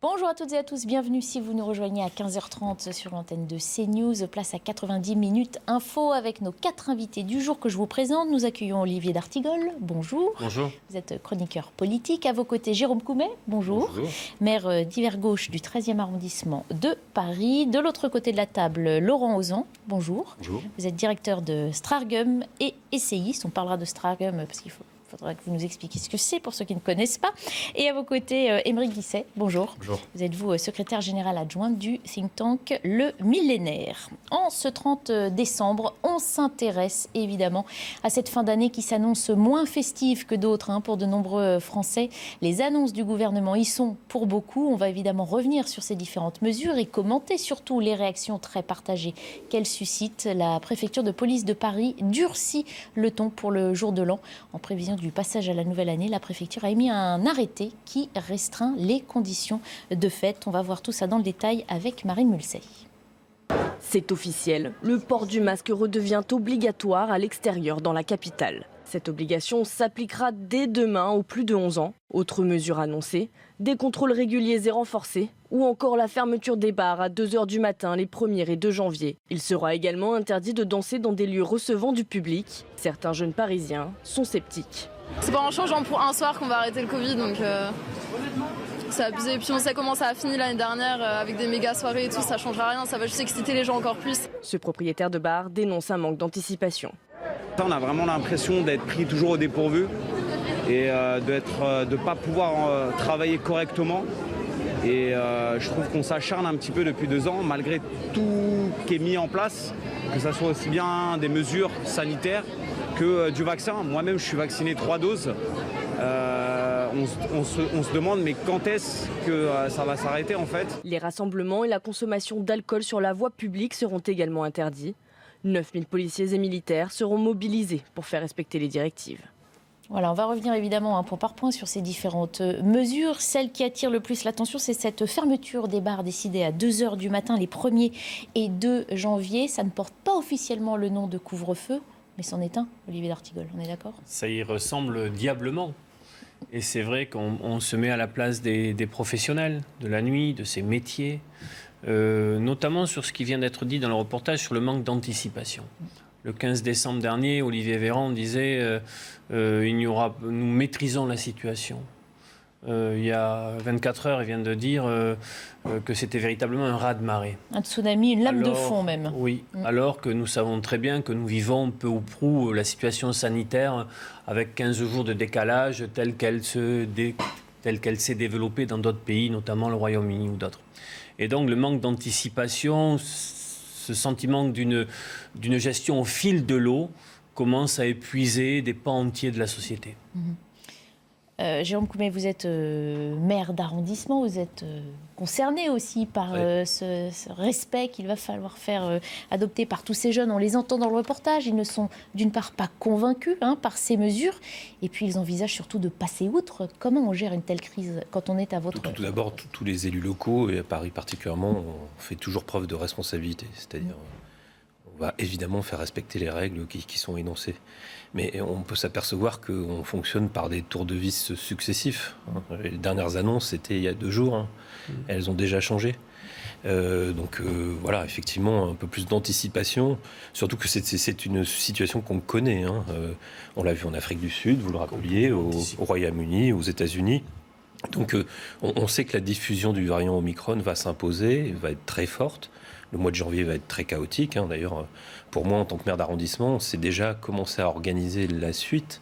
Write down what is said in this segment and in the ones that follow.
Bonjour à toutes et à tous, bienvenue si vous nous rejoignez à 15h30 sur l'antenne de CNews. Place à 90 minutes info avec nos 4 invités du jour que je vous présente. Nous accueillons Olivier d'Artigol, bonjour. Bonjour. Vous êtes chroniqueur politique. À vos côtés, Jérôme Coumet, bonjour. Bonjour. Maire d'Hiver Gauche du 13e arrondissement de Paris. De l'autre côté de la table, Laurent Ozan, bonjour. Bonjour. Vous êtes directeur de Strargum et essayiste. On parlera de Strargum parce qu'il faudra que vous nous expliquiez ce que c'est pour ceux qui ne connaissent pas. Et à vos côtés, Aymeric Guisset, bonjour. Bonjour. Vous êtes vous secrétaire général adjoint du think tank Le Millénaire. En ce 30 décembre, on s'intéresse évidemment à cette fin d'année qui s'annonce moins festive que d'autres pour de nombreux Français. Les annonces du gouvernement y sont pour beaucoup. On va évidemment revenir sur ces différentes mesures et commenter surtout les réactions très partagées qu'elles suscitent. La préfecture de police de Paris durcit le ton pour le jour de l'an. En prévision du passage à la nouvelle année, la préfecture a émis un arrêté qui restreint les conditions de fête. On va voir tout ça dans le détail avec Marine Mulsey. C'est officiel, le port du masque redevient obligatoire à l'extérieur dans la capitale. Cette obligation s'appliquera dès demain aux plus de 11 ans. Autre mesure annoncée, des contrôles réguliers et renforcés ou encore la fermeture des bars à 2h du matin les 1er et 2 janvier. Il sera également interdit de danser dans des lieux recevant du public. Certains jeunes parisiens sont sceptiques. C'est pas en changeant pour un soir qu'on va arrêter le Covid, donc c'est abusé. Et puis on sait comment ça a fini l'année dernière avec des méga soirées et tout, ça changera rien, ça va juste exciter les gens encore plus. Ce propriétaire de bar dénonce un manque d'anticipation. On a vraiment l'impression d'être pris toujours au dépourvu et de ne pas pouvoir travailler correctement. Et je trouve qu'on s'acharne un petit peu depuis 2 ans, malgré tout qui est mis en place, que ce soit aussi bien des mesures sanitaires que du vaccin. Moi-même, je suis vacciné 3 doses. On se demande, mais quand est-ce que ça va s'arrêter en fait ? Les rassemblements et la consommation d'alcool sur la voie publique seront également interdits. 9000 policiers et militaires seront mobilisés pour faire respecter les directives. Voilà, on va revenir évidemment point par point sur ces différentes mesures. Celle qui attire le plus l'attention, c'est cette fermeture des bars décidée à 2h du matin les 1er et 2 janvier. Ça ne porte pas officiellement le nom de couvre-feu, mais c'en est un, Olivier d'Artigol, on est d'accord ? Ça y ressemble diablement. Et c'est vrai qu'on se met à la place des professionnels de la nuit, de ces métiers, notamment sur ce qui vient d'être dit dans le reportage sur le manque d'anticipation. Le 15 décembre dernier, Olivier Véran disait nous maîtrisons la situation. Il y a 24 heures, il vient de dire que c'était véritablement un raz-de-marée. Un tsunami, une lame de fond même. Oui, alors que nous savons très bien que nous vivons peu ou prou la situation sanitaire avec 15 jours de décalage telle qu'elle s'est développée dans d'autres pays, notamment le Royaume-Uni ou d'autres. Et donc le manque d'anticipation, ce sentiment d'une gestion au fil de l'eau commence à épuiser des pans entiers de la société. Jérôme Coumet, vous êtes maire d'arrondissement, vous êtes concerné aussi par ce respect qu'il va falloir faire adopter par tous ces jeunes. On les entend dans le reportage, ils ne sont d'une part pas convaincus par ces mesures, et puis ils envisagent surtout de passer outre. Comment on gère une telle crise quand on est à votre... Tout d'abord, tous les élus locaux, et à Paris particulièrement, on fait toujours preuve de responsabilité, c'est-à-dire... On va évidemment faire respecter les règles qui sont énoncées. Mais on peut s'apercevoir qu'on fonctionne par des tours de vis successifs. Les dernières annonces, c'était il y a 2 jours. Elles ont déjà changé. Voilà, effectivement, un peu plus d'anticipation. Surtout que c'est une situation qu'on connaît. On l'a vu en Afrique du Sud, vous le rappeliez, au Royaume-Uni, aux États-Unis. Donc on sait que la diffusion du variant Omicron va s'imposer, va être très forte. Le mois de janvier va être très chaotique. D'ailleurs, pour moi, en tant que maire d'arrondissement, c'est déjà commencer à organiser la suite.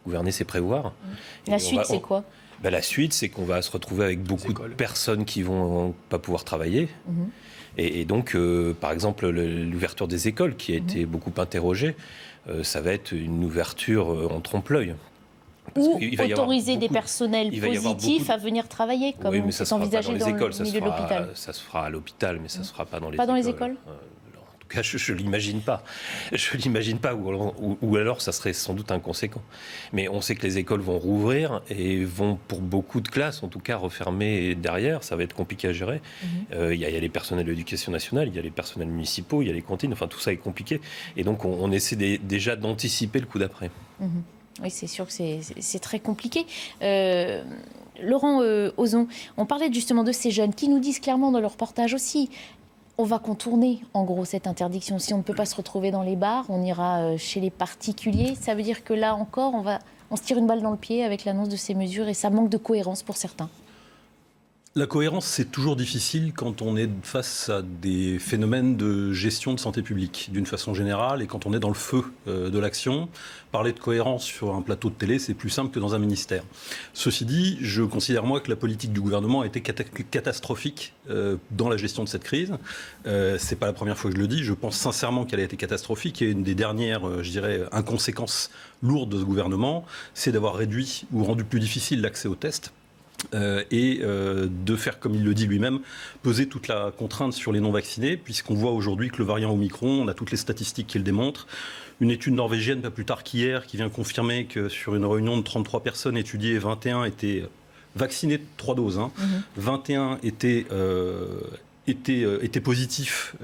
Gouverner, c'est prévoir. La suite, c'est quoi ? La suite, c'est qu'on va se retrouver avec beaucoup de personnes qui vont pas pouvoir travailler. Et donc, par exemple, l'ouverture des écoles, qui a été beaucoup interrogée, ça va être une ouverture en trompe-l'œil. Ou autoriser des personnels positifs à venir travailler, comme c'est envisagé dans le milieu de l'hôpital. Ça se fera à l'hôpital, mais ça ne se fera pas dans les écoles. Pas dans les écoles ? En tout cas, je ne l'imagine pas. Je ne l'imagine pas, ou alors ça serait sans doute inconséquent. Mais on sait que les écoles vont rouvrir et vont, pour beaucoup de classes, en tout cas, refermer derrière. Ça va être compliqué à gérer. Il y a les personnels de l'éducation nationale, il y a les personnels municipaux, il y a les cantines. Enfin, tout ça est compliqué. Et donc, on essaie déjà d'anticiper le coup d'après. Oui, c'est sûr que c'est très compliqué. Laurent Ozon, on parlait justement de ces jeunes qui nous disent clairement dans leur reportage aussi, on va contourner en gros cette interdiction. Si on ne peut pas se retrouver dans les bars, on ira chez les particuliers. Ça veut dire que là encore, on se tire une balle dans le pied avec l'annonce de ces mesures et ça manque de cohérence pour certains. La cohérence, c'est toujours difficile quand on est face à des phénomènes de gestion de santé publique, d'une façon générale, et quand on est dans le feu de l'action. Parler de cohérence sur un plateau de télé, c'est plus simple que dans un ministère. Ceci dit, je considère, moi, que la politique du gouvernement a été catastrophique dans la gestion de cette crise. C'est pas la première fois que je le dis. Je pense sincèrement qu'elle a été catastrophique. Et une des dernières, je dirais, inconséquences lourdes de ce gouvernement, c'est d'avoir réduit ou rendu plus difficile l'accès aux tests. De faire, comme il le dit lui-même, peser toute la contrainte sur les non-vaccinés, puisqu'on voit aujourd'hui que le variant Omicron, on a toutes les statistiques qui le démontrent. Une étude norvégienne, pas plus tard qu'hier, qui vient confirmer que sur une réunion de 33 personnes étudiées, 21 étaient vaccinées de 3 doses. 21 étaient positifs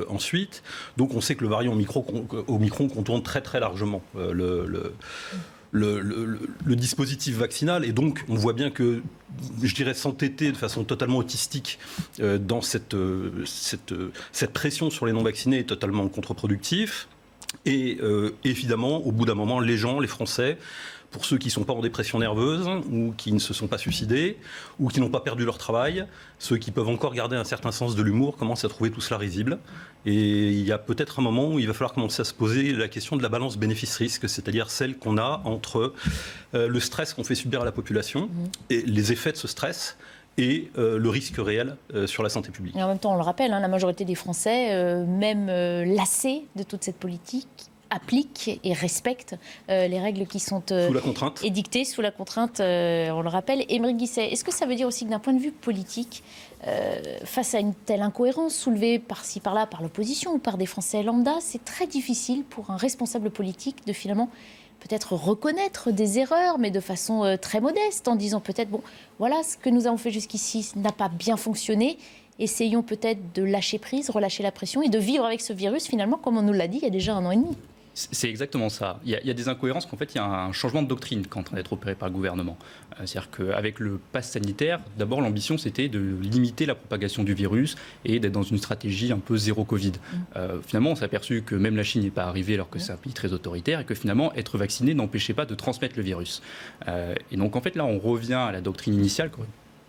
ensuite. Donc on sait que le variant Omicron contourne très très largement le dispositif vaccinal, et donc on voit bien que, je dirais, s'entêter de façon totalement autistique dans cette pression sur les non-vaccinés est totalement contre-productif. Et évidemment, au bout d'un moment, les gens, les Français, pour ceux qui ne sont pas en dépression nerveuse ou qui ne se sont pas suicidés ou qui n'ont pas perdu leur travail, ceux qui peuvent encore garder un certain sens de l'humour commencent à trouver tout cela risible. Et il y a peut-être un moment où il va falloir commencer à se poser la question de la balance bénéfice-risque, c'est-à-dire celle qu'on a entre le stress qu'on fait subir à la population et les effets de ce stress et le risque réel sur la santé publique. Et en même temps, on le rappelle, la majorité des Français, même lassés de toute cette politique, appliquent et respectent les règles qui sont édictées sous la contrainte, on le rappelle. Aymeric Guisset, est-ce que ça veut dire aussi que d'un point de vue politique, face à une telle incohérence soulevée par-ci par-là par l'opposition ou par des Français lambda, c'est très difficile pour un responsable politique de finalement peut-être reconnaître des erreurs, mais de façon très modeste, en disant peut-être, bon, voilà, ce que nous avons fait jusqu'ici n'a pas bien fonctionné, essayons peut-être de lâcher prise, relâcher la pression et de vivre avec ce virus, finalement, comme on nous l'a dit, il y a déjà 1 an et demi. C'est exactement ça. Il y a des incohérences qu'en fait, il y a un changement de doctrine qui est en train d'être opéré par le gouvernement. C'est-à-dire qu'avec le pass sanitaire, d'abord, l'ambition, c'était de limiter la propagation du virus et d'être dans une stratégie un peu zéro Covid. Finalement, on s'est aperçu que même la Chine n'est pas arrivée alors que c'est un pays très autoritaire et que finalement, être vacciné n'empêchait pas de transmettre le virus. Et donc, en fait, là, on revient à la doctrine initiale,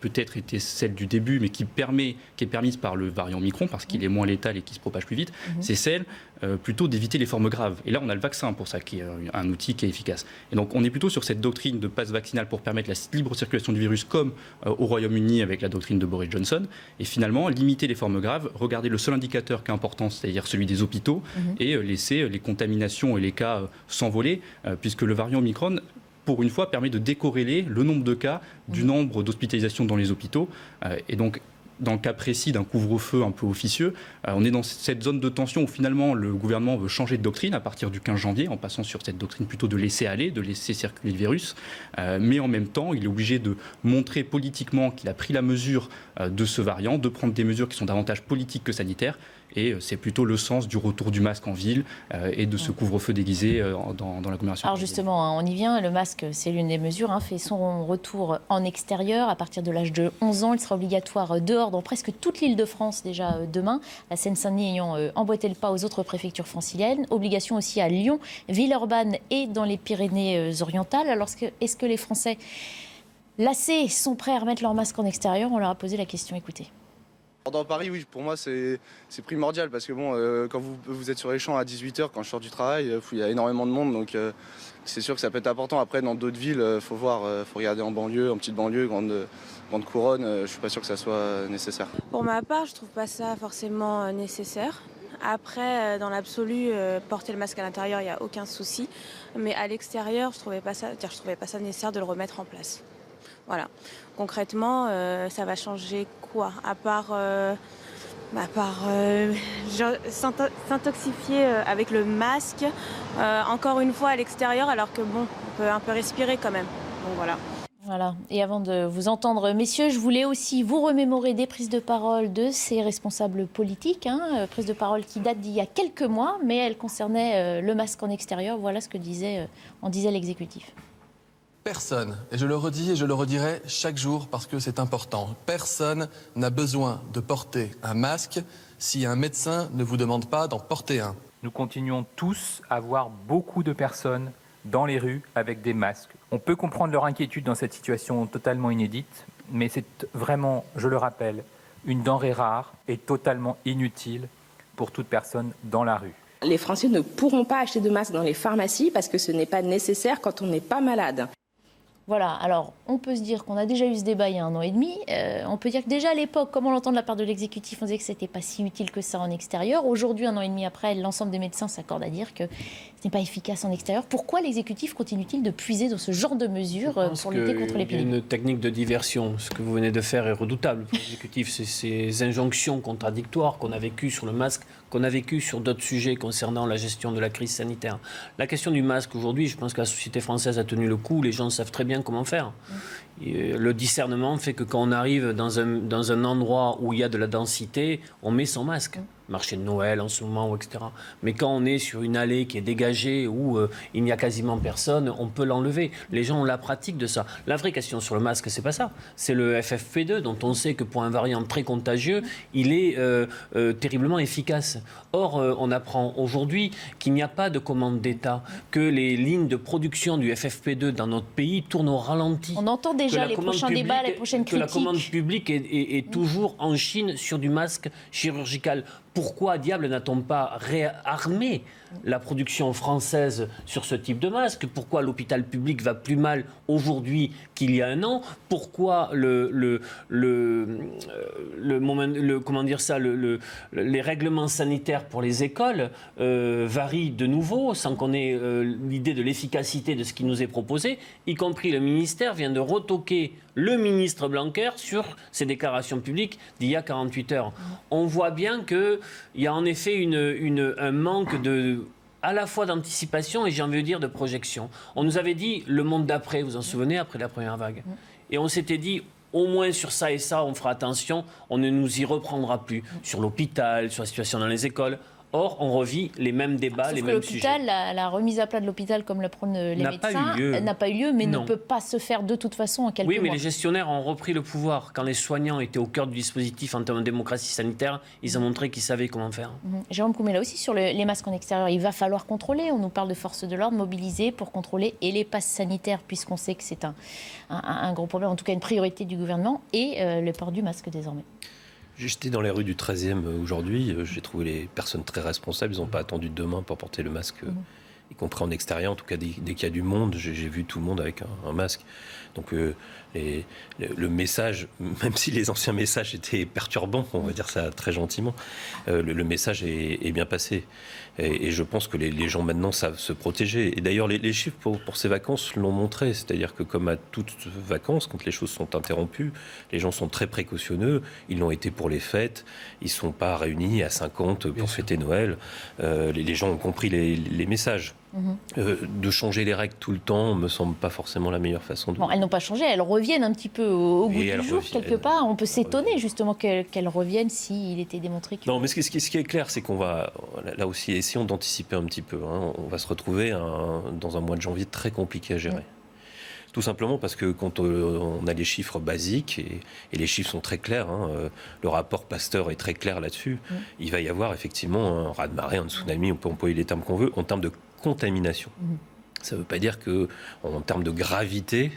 peut-être était celle du début, mais qui est permise par le variant Omicron, parce qu'il est moins létal et qui se propage plus vite, c'est celle plutôt d'éviter les formes graves. Et là, on a le vaccin pour ça, qui est un outil qui est efficace. Et donc, on est plutôt sur cette doctrine de passe vaccinal pour permettre la libre circulation du virus, comme au Royaume-Uni avec la doctrine de Boris Johnson. Et finalement, limiter les formes graves, regarder le seul indicateur qui est important, c'est-à-dire celui des hôpitaux, et laisser les contaminations et les cas s'envoler, puisque le variant Omicron, pour une fois, permet de décorréler le nombre de cas du nombre d'hospitalisations dans les hôpitaux. Et donc, dans le cas précis d'un couvre-feu un peu officieux, on est dans cette zone de tension où finalement le gouvernement veut changer de doctrine à partir du 15 janvier, en passant sur cette doctrine plutôt de laisser aller, de laisser circuler le virus. Mais en même temps, il est obligé de montrer politiquement qu'il a pris la mesure de ce variant, de prendre des mesures qui sont davantage politiques que sanitaires. Et c'est plutôt le sens du retour du masque en ville et de ce couvre-feu déguisé dans l'agglomération. Alors justement, on y vient. Le masque, c'est l'une des mesures, fait son retour en extérieur. À partir de l'âge de 11 ans, il sera obligatoire dehors dans presque toute l'Île-de-France déjà demain. La Seine-Saint-Denis ayant emboîté le pas aux autres préfectures franciliennes. Obligation aussi à Lyon, Villeurbanne et dans les Pyrénées-Orientales. Alors est-ce que les Français lassés sont prêts à remettre leur masque en extérieur? On leur a posé la question, écoutez. Dans Paris, oui, pour moi, c'est primordial parce que bon, quand vous êtes sur les champs à 18h, quand je sors du travail, il y a énormément de monde, donc c'est sûr que ça peut être important. Après, dans d'autres villes, faut voir, faut regarder en banlieue, en petite banlieue, grande couronne, je suis pas sûr que ça soit nécessaire. Pour ma part, je trouve pas ça forcément nécessaire. Après, dans l'absolu, porter le masque à l'intérieur, il n'y a aucun souci. Mais à l'extérieur, je trouvais pas ça nécessaire de le remettre en place. Voilà. Concrètement, ça va changer quoi? À part s'intoxifier avec le masque, encore une fois à l'extérieur, alors que bon, on peut un peu respirer quand même. Donc voilà. Voilà. Et avant de vous entendre, messieurs, je voulais aussi vous remémorer des prises de parole de ces responsables politiques. Prises de parole qui datent d'il y a quelques mois, mais elles concernaient le masque en extérieur. Voilà ce que en disait l'exécutif. Personne, et je le redis et je le redirai chaque jour parce que c'est important, personne n'a besoin de porter un masque si un médecin ne vous demande pas d'en porter un. Nous continuons tous à voir beaucoup de personnes dans les rues avec des masques. On peut comprendre leur inquiétude dans cette situation totalement inédite, mais c'est vraiment, je le rappelle, une denrée rare et totalement inutile pour toute personne dans la rue. Les Français ne pourront pas acheter de masques dans les pharmacies parce que ce n'est pas nécessaire quand on n'est pas malade. Voilà, alors on peut se dire qu'on a déjà eu ce débat il y a 1 an et demi. On peut dire que déjà à l'époque, comme on l'entend de la part de l'exécutif, on disait que ce n'était pas si utile que ça en extérieur. Aujourd'hui, 1 an et demi après, l'ensemble des médecins s'accordent à dire que ce n'est pas efficace en extérieur. Pourquoi l'exécutif continue-t-il de puiser dans ce genre de mesures pour lutter contre l'épidémie ? Il y a une technique de diversion. Ce que vous venez de faire est redoutable pour l'exécutif. C'est ces injonctions contradictoires qu'on a vécues sur le masque, qu'on a vécues sur d'autres sujets concernant la gestion de la crise sanitaire. La question du masque aujourd'hui, je pense que la société française a tenu le coup. Les gens savent très bien comment faire. Le discernement fait que quand on arrive dans un endroit où il y a de la densité, on met son masque. Marché de Noël en ce moment, etc. Mais quand on est sur une allée qui est dégagée où il n'y a quasiment personne, on peut l'enlever. Les gens ont la pratique de ça. La vraie question sur le masque, c'est pas ça. C'est le FFP2 dont on sait que pour un variant très contagieux, il est terriblement efficace. Or, on apprend aujourd'hui qu'il n'y a pas de commande d'État, que les lignes de production du FFP2 dans notre pays tournent au ralenti. On entend déjà les prochains débats, les prochaines critiques. Que la commande publique est toujours en Chine sur du masque chirurgical. Pourquoi, diable, n'a-t-on pas réarmé la production française sur ce type de masque ? Pourquoi l'hôpital public va plus mal aujourd'hui qu'il y a 1 an ? Pourquoi les règlements sanitaires pour les écoles varient de nouveau sans qu'on ait l'idée de l'efficacité de ce qui nous est proposé ? Y compris le ministère vient de retoquer le ministre Blanquer sur ses déclarations publiques d'il y a 48 heures. On voit bien qu'il y a en effet un manque à la fois d'anticipation et j'ai envie de dire de projection. On nous avait dit le monde d'après, vous en souvenez, après la première vague. Et on s'était dit, au moins sur ça et ça, on fera attention, on ne nous y reprendra plus. Sur l'hôpital, sur la situation dans les écoles. Or, on revit les mêmes débats, les mêmes sujets. La remise à plat de l'hôpital, comme le prônent les médecins, n'a pas eu lieu, mais ne peut pas se faire de toute façon en quelques mois. Oui, mais les gestionnaires ont repris le pouvoir. Quand les soignants étaient au cœur du dispositif en termes de démocratie sanitaire, ils ont montré qu'ils savaient comment faire. Jérôme Coumet, là aussi, sur les masques en extérieur, il va falloir contrôler. On nous parle de forces de l'ordre mobilisées pour contrôler et les passes sanitaires, puisqu'on sait que c'est un gros problème, en tout cas une priorité du gouvernement, et le port du masque désormais. J'étais dans les rues du 13e aujourd'hui, j'ai trouvé les personnes très responsables, ils n'ont pas attendu demain pour porter le masque, y compris en extérieur, en tout cas dès qu'il y a du monde, j'ai vu tout le monde avec un masque. Donc le message, même si les anciens messages étaient perturbants, on va dire ça très gentiment, le message est bien passé. Et je pense que les gens maintenant savent se protéger. Et d'ailleurs, les chiffres pour ces vacances l'ont montré. C'est-à-dire que comme à toutes vacances, quand les choses sont interrompues, les gens sont très précautionneux. Ils l'ont été pour les fêtes. Ils ne sont pas réunis à 50 pour fêter Noël. Les gens ont compris les messages. De changer les règles tout le temps me semble pas forcément la meilleure façon de... Bon, elles n'ont pas changé, elles reviennent un petit peu au goût du jour, quelque part. On peut s'étonner justement qu'elles reviennent s'il était démontré que... Non, mais ce qui est clair, c'est qu'on va, là aussi, essayons d'anticiper un petit peu. On va se retrouver dans un mois de janvier très compliqué à gérer. Tout simplement parce que quand on a les chiffres basiques, et les chiffres sont très clairs, le rapport Pasteur est très clair là-dessus, il va y avoir effectivement un raz-de-marée, un tsunami, on peut employer les termes qu'on veut, en termes de contamination. Ça ne veut pas dire qu'en termes de gravité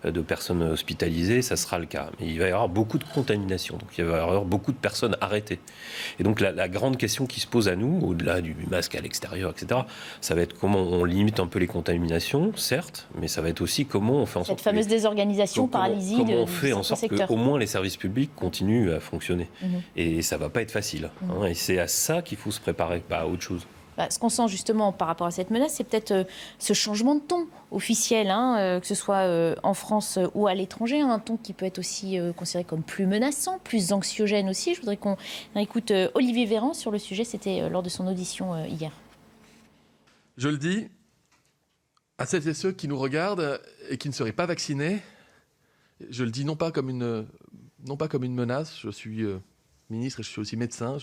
de personnes hospitalisées, ça sera le cas. Mais il va y avoir beaucoup de contamination, donc il va y avoir beaucoup de personnes arrêtées. Et donc la grande question qui se pose à nous, au-delà du masque à l'extérieur, etc., ça va être comment on limite un peu les contaminations, certes, mais ça va être aussi comment on fait en sorte... Cette fameuse désorganisation, paralysie comment on fait en sorte qu'au moins les services publics continuent à fonctionner. Et ça ne va pas être facile. Et c'est à ça qu'il faut se préparer, pas à autre chose. Ce qu'on sent justement par rapport à cette menace, c'est peut-être ce changement de ton officiel, que ce soit en France ou à l'étranger, un ton qui peut être aussi considéré comme plus menaçant, plus anxiogène aussi. Je voudrais qu'on écoute Olivier Véran sur le sujet, c'était lors de son audition hier. Je le dis à celles et ceux qui nous regardent et qui ne seraient pas vaccinés, je le dis non pas comme une menace, je suis ministre et je suis aussi médecin,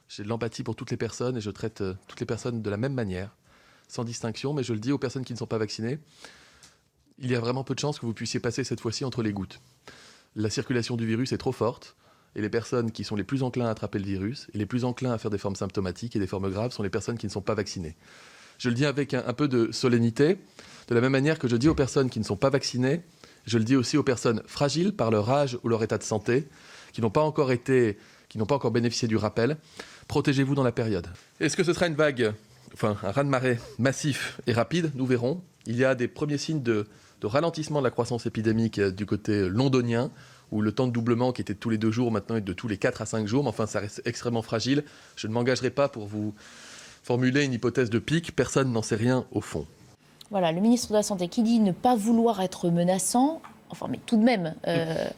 j'ai de l'empathie pour toutes les personnes et je traite toutes les personnes de la même manière, sans distinction, mais je le dis aux personnes qui ne sont pas vaccinées. il y a vraiment peu de chances que vous puissiez passer cette fois-ci entre les gouttes. La circulation du virus est trop forte et les personnes qui sont les plus enclins à attraper le virus et les plus enclins à faire des formes symptomatiques et des formes graves sont les personnes qui ne sont pas vaccinées. Je le dis avec un peu de solennité, de la même manière que je dis aux personnes qui ne sont pas vaccinées, je le dis aussi aux personnes fragiles par leur âge ou leur état de santé, qui n'ont pas encore bénéficié du rappel. Protégez-vous dans la période. Est-ce que ce sera une vague, un raz-de-marée massif et rapide? Nous verrons. Il y a des premiers signes de ralentissement de la croissance épidémique du côté londonien, où le temps de doublement qui était de tous les 2 jours maintenant est de tous les 4 à 5 jours, mais enfin ça reste extrêmement fragile. Je ne m'engagerai pas pour vous formuler une hypothèse de pic, personne n'en sait rien au fond. Voilà, le ministre de la Santé qui dit ne pas vouloir être menaçant, mais tout de même,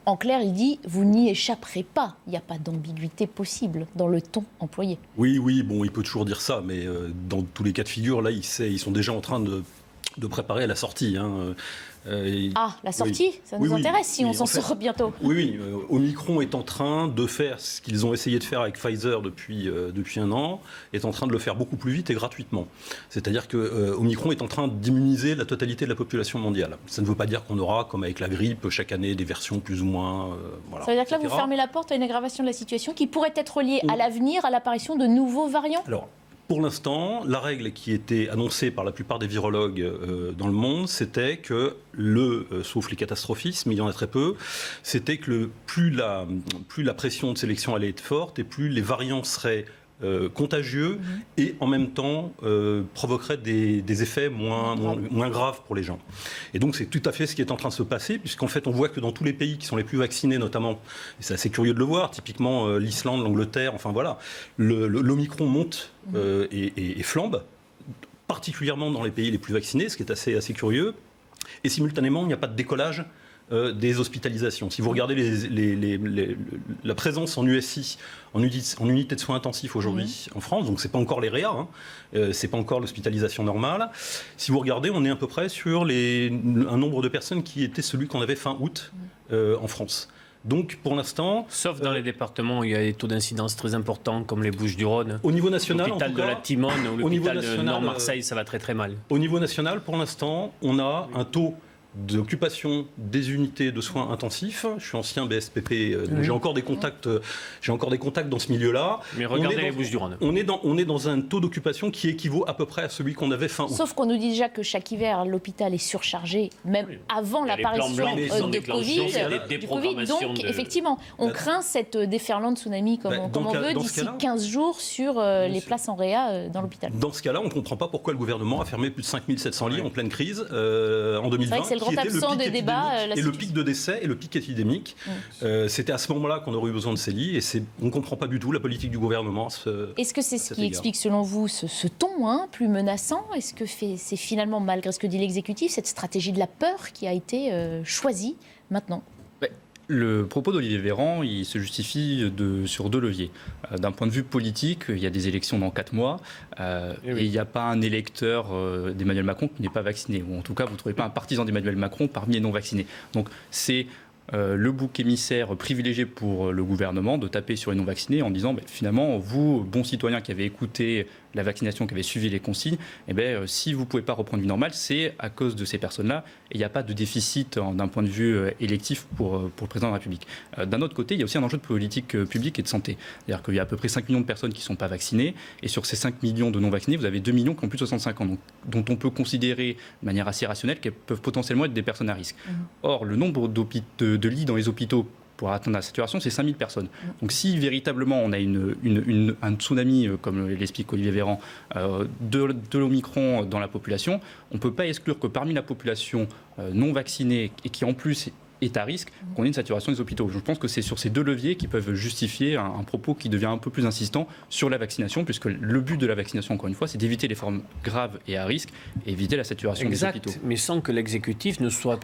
en clair, il dit « vous n'y échapperez pas ». Il n'y a pas d'ambiguïté possible dans le ton employé. Oui, il peut toujours dire ça, mais dans tous les cas de figure, là, ils sont déjà en train de préparer la sortie. La sortie, ça nous intéresse si on s'en sort bientôt. Oui, Omicron est en train de faire ce qu'ils ont essayé de faire avec Pfizer depuis 1 an, est en train de le faire beaucoup plus vite et gratuitement. C'est-à-dire que Omicron est en train d'immuniser la totalité de la population mondiale. Ça ne veut pas dire qu'on aura, comme avec la grippe, chaque année des versions plus ou moins... ça veut dire que là, vous fermez la porte à une aggravation de la situation qui pourrait être liée à l'avenir, à l'apparition de nouveaux variants? Pour l'instant, la règle qui était annoncée par la plupart des virologues dans le monde, c'était que sauf les catastrophismes, il y en a très peu, c'était que plus la pression de sélection allait être forte et plus les variants seraient contagieux et en même temps provoqueraient des effets moins graves pour les gens. Et donc c'est tout à fait ce qui est en train de se passer, puisqu'en fait on voit que dans tous les pays qui sont les plus vaccinés notamment, et c'est assez curieux de le voir, typiquement l'Islande, l'Angleterre, l'Omicron monte et flambe, particulièrement dans les pays les plus vaccinés, ce qui est assez curieux, et simultanément il n'y a pas de décollage des hospitalisations. Si vous regardez la présence en USI, en unité de soins intensifs aujourd'hui en France, donc c'est pas encore les réa, c'est pas encore l'hospitalisation normale. Si vous regardez, on est à peu près sur un nombre de personnes qui était celui qu'on avait fin août en France. Donc, pour l'instant... Sauf dans les départements où il y a des taux d'incidence très importants, comme les Bouches-du-Rhône. Au niveau national, l'hôpital de la Timone ou l'hôpital de Nord-Marseille, ça va très très mal. Au niveau national, pour l'instant, on a un taux d'occupation des unités de soins intensifs. Je suis ancien BSPP, donc j'ai encore des contacts dans ce milieu-là. Mais regardez les Bouches-du-Rhône. On est dans un taux d'occupation qui équivaut à peu près à celui qu'on avait fin août. Sauf qu'on nous dit déjà que chaque hiver, l'hôpital est surchargé, même avant l'apparition de Covid. Donc, effectivement, on craint cette déferlante tsunami, comme on veut, d'ici 15 jours sur les places en réa dans l'hôpital. Dans ce cas-là, on ne comprend pas pourquoi le gouvernement a fermé plus de 5700 lits en pleine crise en 2020. Grand absent des débats. Et le pic de décès et le pic épidémique. C'était à ce moment-là qu'on aurait eu besoin de ces lits et on ne comprend pas du tout la politique du gouvernement. Est-ce que c'est ce qui explique selon vous ce ton plus menaçant? Est-ce que c'est finalement, malgré ce que dit l'exécutif, cette stratégie de la peur qui a été choisie maintenant? Le propos d'Olivier Véran, il se justifie sur 2 leviers. D'un point de vue politique, il y a des élections dans 4 mois et il n'y a pas un électeur d'Emmanuel Macron qui n'est pas vacciné. Ou en tout cas, vous ne trouvez pas un partisan d'Emmanuel Macron parmi les non-vaccinés. Donc c'est le bouc émissaire privilégié pour le gouvernement de taper sur les non-vaccinés en disant finalement, vous, bons citoyens qui avez écouté la vaccination, qui avait suivi les consignes, si vous ne pouvez pas reprendre une vie normale, c'est à cause de ces personnes-là. Et il n'y a pas de déficit d'un point de vue électif pour le président de la République. D'un autre côté, il y a aussi un enjeu de politique publique et de santé. C'est-à-dire qu'il y a à peu près 5 millions de personnes qui ne sont pas vaccinées. Et sur ces 5 millions de non-vaccinés, vous avez 2 millions qui ont plus de 65 ans, donc, dont on peut considérer de manière assez rationnelle qu'elles peuvent potentiellement être des personnes à risque. Or, le nombre de lits dans les hôpitaux pour atteindre la saturation, c'est 5000 personnes. Donc si véritablement on a un tsunami, comme l'explique Olivier Véran, de l'Omicron dans la population, on ne peut pas exclure que parmi la population non vaccinée et qui en plus est à risque, qu'on ait une saturation des hôpitaux. Je pense que c'est sur ces 2 leviers qui peuvent justifier un propos qui devient un peu plus insistant sur la vaccination, puisque le but de la vaccination, encore une fois, c'est d'éviter les formes graves et à risque, et éviter la saturation des hôpitaux. Mais sans que l'exécutif ne soit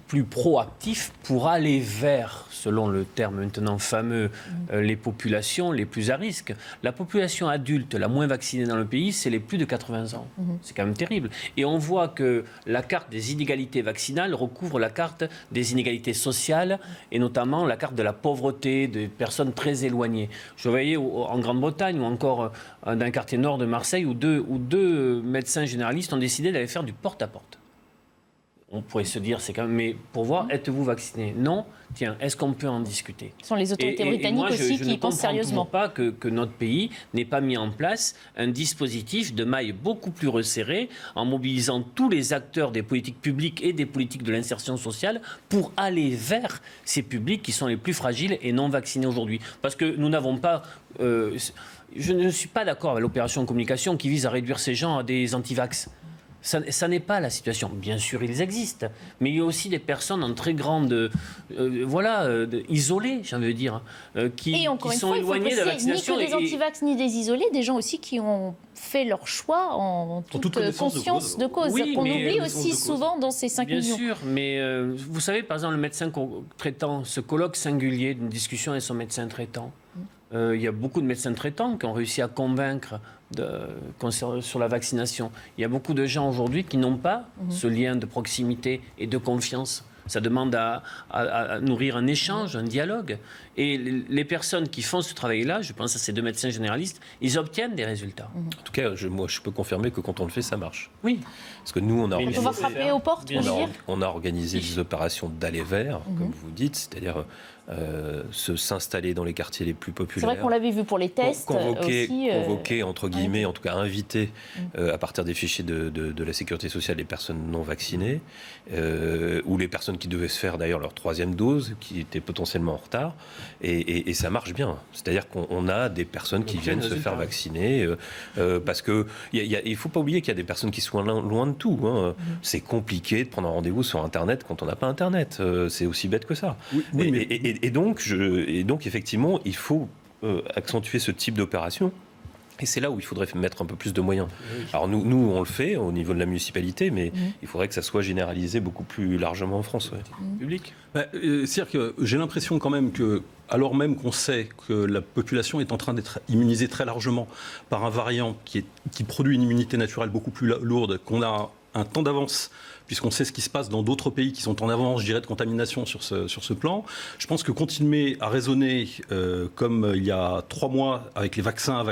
plus proactif pour aller vers, selon le terme maintenant fameux, les populations les plus à risque. La population adulte la moins vaccinée dans le pays, c'est les plus de 80 ans. C'est quand même terrible. Et on voit que la carte des inégalités vaccinales recouvre la carte des inégalités sociales et notamment la carte de la pauvreté des personnes très éloignées. Je voyais en Grande-Bretagne ou encore dans un quartier nord de Marseille où deux médecins généralistes ont décidé d'aller faire du porte-à-porte. On pourrait se dire, c'est quand même, mais pour voir, êtes-vous vacciné? Non. Tiens, est-ce qu'on peut en discuter? Ce sont les autorités britanniques moi, aussi je qui ne y pensent comprends sérieusement. pas que notre pays n'ait pas mis en place un dispositif de maille beaucoup plus resserré, en mobilisant tous les acteurs des politiques publiques et des politiques de l'insertion sociale pour aller vers ces publics qui sont les plus fragiles et non vaccinés aujourd'hui. Parce que nous n'avons pas... je ne suis pas d'accord avec l'opération communication qui vise à réduire ces gens à des antivax. Ça n'est pas la situation. Bien sûr, ils existent, mais il y a aussi des personnes en très grande, isolées, j'ai envie de dire, qui sont éloignées de la vaccination. Ni que des antivax, ni des isolés, des gens aussi qui ont fait leur choix en toute conscience de cause. Oui, qu'on oublie aussi souvent dans ces 5 millions. Bien sûr, mais vous savez, par exemple, le médecin traitant, ce colloque singulier d'une discussion avec son médecin traitant, il y a beaucoup de médecins traitants qui ont réussi à convaincre sur la vaccination. Il y a beaucoup de gens aujourd'hui qui n'ont pas ce lien de proximité et de confiance. Ça demande à nourrir un échange, un dialogue. Et les personnes qui font ce travail-là, je pense à ces 2 médecins généralistes, ils obtiennent des résultats. En tout cas, moi, je peux confirmer que quand on le fait, ça marche. Oui. Parce que nous, on va frapper aux portes, on a organisé des opérations d'aller vers, comme vous dites, c'est-à-dire s'installer dans les quartiers les plus populaires. C'est vrai qu'on l'avait vu pour les tests convoquer, entre guillemets, en tout cas inviter à partir des fichiers de la sécurité sociale les personnes non vaccinées, ou les personnes qui devaient se faire d'ailleurs leur 3e dose, qui étaient potentiellement en retard, et ça marche bien. C'est-à-dire qu'on a des personnes qui viennent se faire vacciner, parce qu'il ne faut pas oublier qu'il y a des personnes qui sont loin de tout. C'est compliqué de prendre un rendez-vous sur Internet quand on n'a pas Internet. C'est aussi bête que ça. Et donc, effectivement, il faut accentuer ce type d'opération. Et c'est là où il faudrait mettre un peu plus de moyens. Alors nous on le fait au niveau de la municipalité, mais il faudrait que ça soit généralisé beaucoup plus largement en France. Public. C'est-à-dire que j'ai l'impression quand même que, alors même qu'on sait que la population est en train d'être immunisée très largement par un variant qui produit une immunité naturelle beaucoup plus lourde, qu'on a un temps d'avance, puisqu'on sait ce qui se passe dans d'autres pays qui sont en avance, je dirais, de contamination sur ce plan. Je pense que continuer à raisonner comme il y a 3 mois avec les vaccins,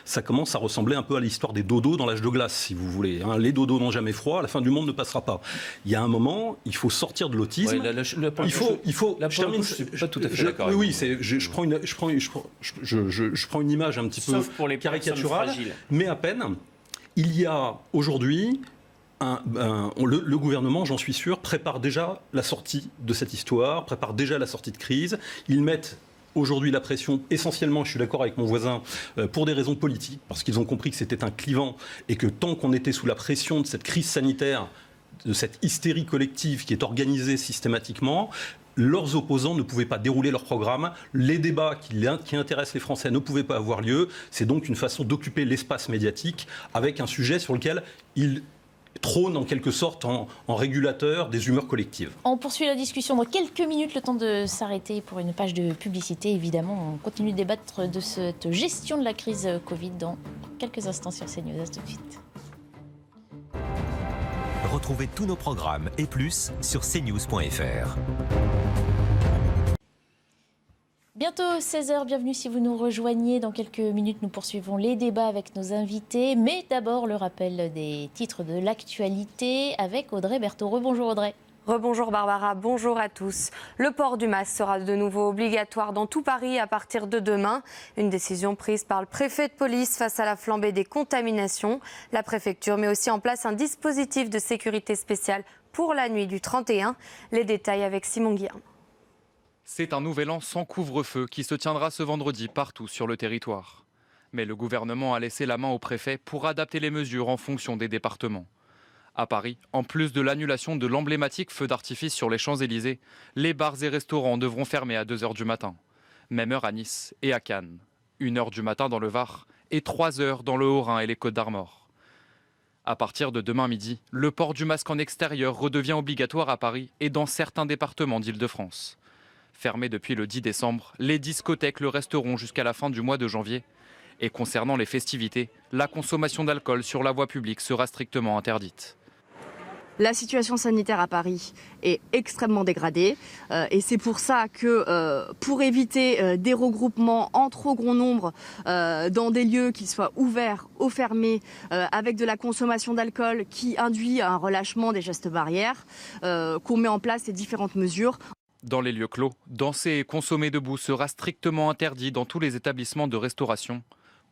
ça commence à ressembler un peu à l'histoire des dodos dans l'âge de glace, si vous voulez. Les dodos n'ont jamais froid, la fin du monde ne passera pas. Il y a un moment, il faut sortir de l'autisme. Il faut. Je termine. Je suis pas tout à fait d'accord. Oui, je prends une image un petit peu caricaturale, mais à peine. Il y a aujourd'hui, le gouvernement, j'en suis sûr, prépare déjà la sortie de cette histoire, prépare déjà la sortie de crise. Ils mettent aujourd'hui la pression, essentiellement, je suis d'accord avec mon voisin, pour des raisons politiques, parce qu'ils ont compris que c'était un clivant et que tant qu'on était sous la pression de cette crise sanitaire, de cette hystérie collective qui est organisée systématiquement, leurs opposants ne pouvaient pas dérouler leur programme, les débats qui intéressent les Français ne pouvaient pas avoir lieu. C'est donc une façon d'occuper l'espace médiatique avec un sujet sur lequel ils trônent en quelque sorte en régulateur des humeurs collectives. On poursuit la discussion dans quelques minutes, le temps de s'arrêter pour une page de publicité. Évidemment, on continue de débattre de cette gestion de la crise Covid dans quelques instants sur CNews. À tout de suite. Retrouvez tous nos programmes et plus sur cnews.fr. Bientôt 16h, bienvenue si vous nous rejoignez. Dans quelques minutes, nous poursuivons les débats avec nos invités. Mais d'abord, le rappel des titres de l'actualité avec Audrey Berthaud. Rebonjour Audrey. Rebonjour Barbara, bonjour à tous. Le port du masque sera de nouveau obligatoire dans tout Paris à partir de demain. Une décision prise par le préfet de police face à la flambée des contaminations. La préfecture met aussi en place un dispositif de sécurité spéciale pour la nuit du 31. Les détails avec Simon Guillaume. C'est un nouvel an sans couvre-feu qui se tiendra ce vendredi partout sur le territoire. Mais le gouvernement a laissé la main au préfet pour adapter les mesures en fonction des départements. À Paris, en plus de l'annulation de l'emblématique feu d'artifice sur les Champs-Élysées, les bars et restaurants devront fermer à 2h du matin. Même heure à Nice et à Cannes. 1h du matin dans le Var et 3h dans le Haut-Rhin et les Côtes-d'Armor. À partir de demain midi, le port du masque en extérieur redevient obligatoire à Paris et dans certains départements d'Île-de-France. Fermés depuis le 10 décembre, les discothèques le resteront jusqu'à la fin du mois de janvier. Et concernant les festivités, la consommation d'alcool sur la voie publique sera strictement interdite. La situation sanitaire à Paris est extrêmement dégradée et c'est pour ça que pour éviter des regroupements en trop grand nombre dans des lieux qu'ils soient ouverts ou fermés avec de la consommation d'alcool qui induit un relâchement des gestes barrières, qu'on met en place ces différentes mesures. Dans les lieux clos, danser et consommer debout sera strictement interdit dans tous les établissements de restauration.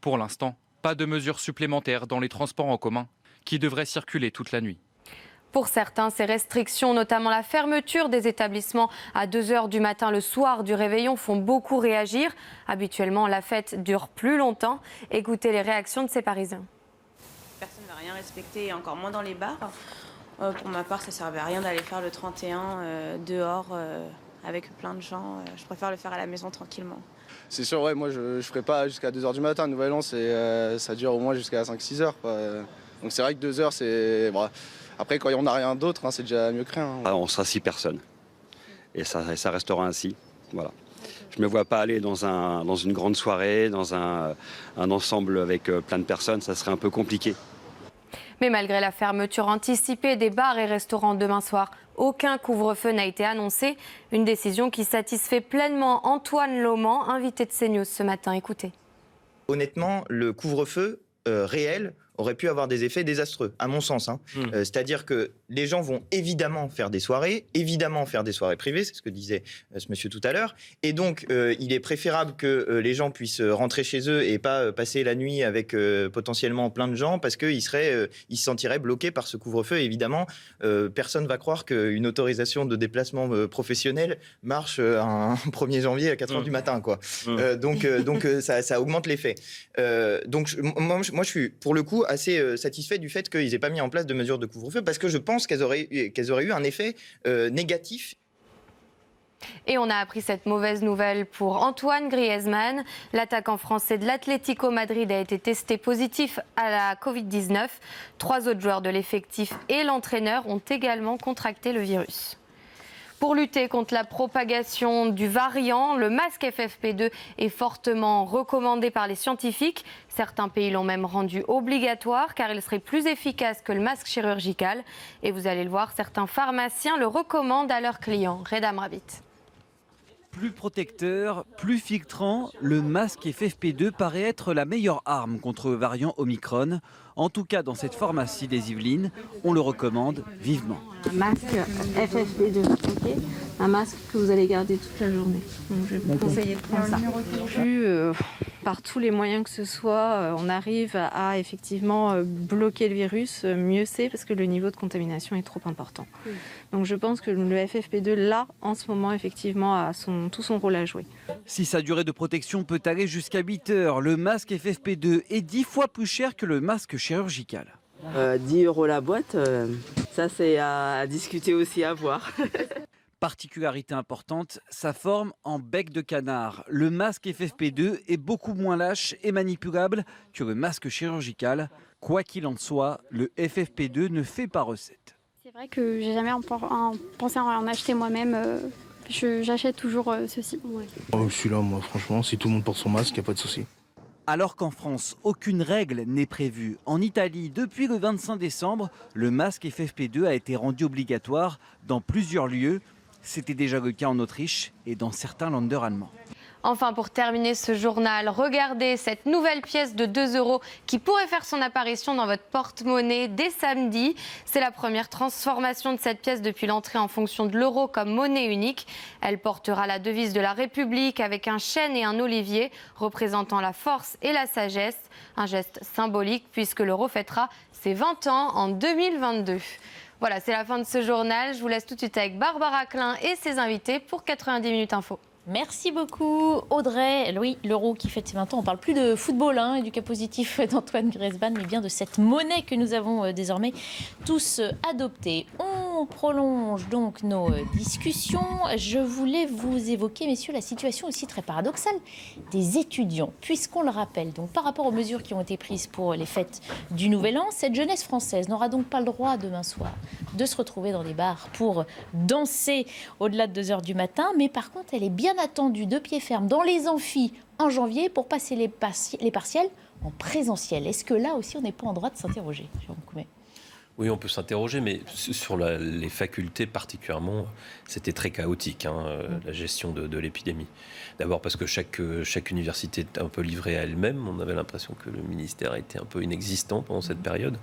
Pour l'instant, pas de mesures supplémentaires dans les transports en commun qui devraient circuler toute la nuit. Pour certains, ces restrictions, notamment la fermeture des établissements à 2h du matin le soir du réveillon, font beaucoup réagir. Habituellement, la fête dure plus longtemps. Écoutez les réactions de ces Parisiens. Personne ne va rien respecter, et encore moins dans les bars. Pour ma part, ça ne servait à rien d'aller faire le 31 dehors avec plein de gens. Je préfère le faire à la maison tranquillement. C'est sûr, ouais, moi je ne ferai pas jusqu'à 2h du matin. Nouvel An, ça dure au moins jusqu'à 5-6 heures. Donc c'est vrai que 2 heures, c'est... Bon, après, quand on n'a rien d'autre, c'est déjà mieux que rien. On sera 6 personnes. Et ça restera ainsi. Voilà. Je ne me vois pas aller dans une grande soirée, dans un ensemble avec plein de personnes. Ça serait un peu compliqué. Mais malgré la fermeture anticipée des bars et restaurants demain soir, aucun couvre-feu n'a été annoncé. Une décision qui satisfait pleinement Antoine Lauman, invité de CNews ce matin. Écoutez. Honnêtement, le couvre-feu réel aurait pu avoir des effets désastreux, à mon sens. C'est-à-dire que les gens vont évidemment faire des soirées privées, c'est ce que disait ce monsieur tout à l'heure. Et donc, il est préférable que les gens puissent rentrer chez eux et pas passer la nuit avec potentiellement plein de gens parce qu'ils se sentiraient bloqués par ce couvre-feu. Et évidemment, personne ne va croire qu'une autorisation de déplacement professionnel marche un 1er janvier à 4h du matin, quoi. Donc ça augmente l'effet. Donc, moi, je suis, pour le coup, assez satisfait du fait qu'ils n'aient pas mis en place de mesures de couvre-feu parce que je pense qu'elles auraient eu un effet négatif. Et on a appris cette mauvaise nouvelle pour Antoine Griezmann. L'attaquant français de l'Atlético Madrid a été testé positif à la Covid-19. 3 autres joueurs de l'effectif et l'entraîneur ont également contracté le virus. Pour lutter contre la propagation du variant, le masque FFP2 est fortement recommandé par les scientifiques. Certains pays l'ont même rendu obligatoire car il serait plus efficace que le masque chirurgical. Et vous allez le voir, certains pharmaciens le recommandent à leurs clients. Reda Mrabit. Plus protecteur, plus filtrant, le masque FFP2 paraît être la meilleure arme contre le variant Omicron. En tout cas, dans cette pharmacie des Yvelines, on le recommande vivement. Un masque FFP2, ok, un masque que vous allez garder toute la journée. Donc je vais vous conseiller de prendre ça. Plus, par tous les moyens que ce soit, on arrive à effectivement bloquer le virus, mieux c'est parce que le niveau de contamination est trop important. Donc je pense que le FFP2, là, en ce moment, effectivement, a tout son rôle à jouer. Si sa durée de protection peut aller jusqu'à 8 heures, le masque FFP2 est 10 fois plus cher que le masque chirurgical. 10 € la boîte, ça c'est à discuter aussi, à voir. Particularité importante, sa forme en bec de canard. Le masque FFP2 est beaucoup moins lâche et manipulable que le masque chirurgical. Quoi qu'il en soit, le FFP2 ne fait pas recette. C'est vrai que j'ai jamais pensé à en acheter moi-même. J'achète toujours ceci. Ouais. Oh, je suis là, moi, franchement, si tout le monde porte son masque, il n'y a pas de souci. Alors qu'en France, aucune règle n'est prévue. En Italie, depuis le 25 décembre, le masque FFP2 a été rendu obligatoire dans plusieurs lieux. C'était déjà le cas en Autriche et dans certains Länder allemands. Enfin, pour terminer ce journal, regardez cette nouvelle pièce de 2 € qui pourrait faire son apparition dans votre porte-monnaie dès samedi. C'est la première transformation de cette pièce depuis l'entrée en fonction de l'euro comme monnaie unique. Elle portera la devise de la République avec un chêne et un olivier représentant la force et la sagesse. Un geste symbolique puisque l'euro fêtera ses 20 ans en 2022. Voilà, c'est la fin de ce journal. Je vous laisse tout de suite avec Barbara Klein et ses invités pour 90 minutes info. Merci beaucoup Audrey. Oui, l'euro qui fête ses 20 ans. On parle plus de football et du cas positif d'Antoine Griezmann, mais bien de cette monnaie que nous avons désormais tous adoptée. On prolonge donc nos discussions. Je voulais vous évoquer, messieurs, la situation aussi très paradoxale des étudiants, puisqu'on le rappelle, donc par rapport aux mesures qui ont été prises pour les fêtes du Nouvel An, cette jeunesse française n'aura donc pas le droit demain soir de se retrouver dans des bars pour danser au-delà de 2h du matin, mais par contre, elle est bien attendue de pied ferme dans les amphis en janvier pour passer les partiels en présentiel. Est-ce que là aussi, on n'est pas en droit de s'interroger, Jérôme Coumet ? Oui, on peut s'interroger, mais sur les facultés particulièrement, c'était très chaotique, la gestion de l'épidémie. D'abord parce que chaque université était un peu livrée à elle-même. On avait l'impression que le ministère était un peu inexistant pendant cette période.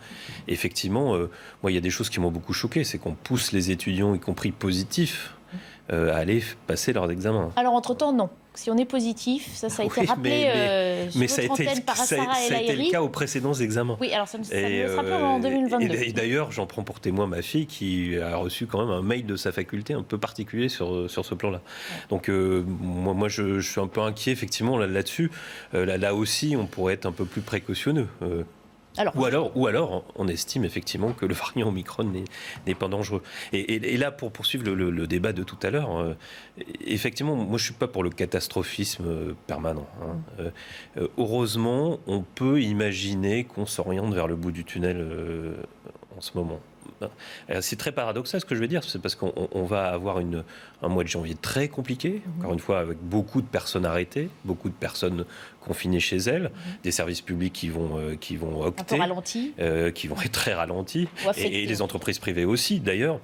Et effectivement, moi, il y a des choses qui m'ont beaucoup choqué. C'est qu'on pousse les étudiants, y compris positifs, à aller passer leurs examens. Alors, entre-temps, non. Si on est positif, ça a été rappelé mais sur notre antenne par Sarah El Haïry. Ça a été le cas aux précédents examens. Oui, alors ça me sera plus en 2022. Et d'ailleurs, j'en prends pour témoin ma fille qui a reçu quand même un mail de sa faculté un peu particulier sur ce plan-là. Donc moi je suis un peu inquiet effectivement là-dessus. Là aussi, on pourrait être un peu plus précautionneux. Ou alors, on estime effectivement que le variant Omicron n'est pas dangereux. Et là, pour poursuivre le débat de tout à l'heure, effectivement, moi, je ne suis pas pour le catastrophisme permanent. Heureusement, on peut imaginer qu'on s'oriente vers le bout du tunnel en ce moment. C'est très paradoxal ce que je vais dire, c'est parce qu'on va avoir un mois de janvier très compliqué, encore une fois avec beaucoup de personnes arrêtées, beaucoup de personnes confinées chez elles, des services publics qui vont octer, qui vont être très ralentis, et les entreprises privées aussi d'ailleurs.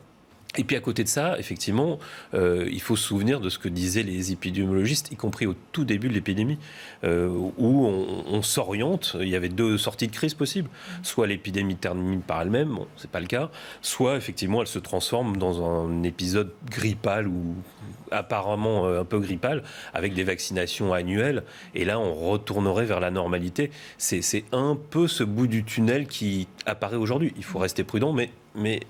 Et puis à côté de ça, effectivement, il faut se souvenir de ce que disaient les épidémiologistes, y compris au tout début de l'épidémie, où on s'oriente. Il y avait 2 sorties de crise possibles. Soit l'épidémie termine par elle-même, bon, c'est pas le cas, soit effectivement elle se transforme dans un épisode grippal ou apparemment un peu grippal, avec des vaccinations annuelles. Et là, on retournerait vers la normalité. C'est un peu ce bout du tunnel qui apparaît aujourd'hui. Il faut rester prudent, mais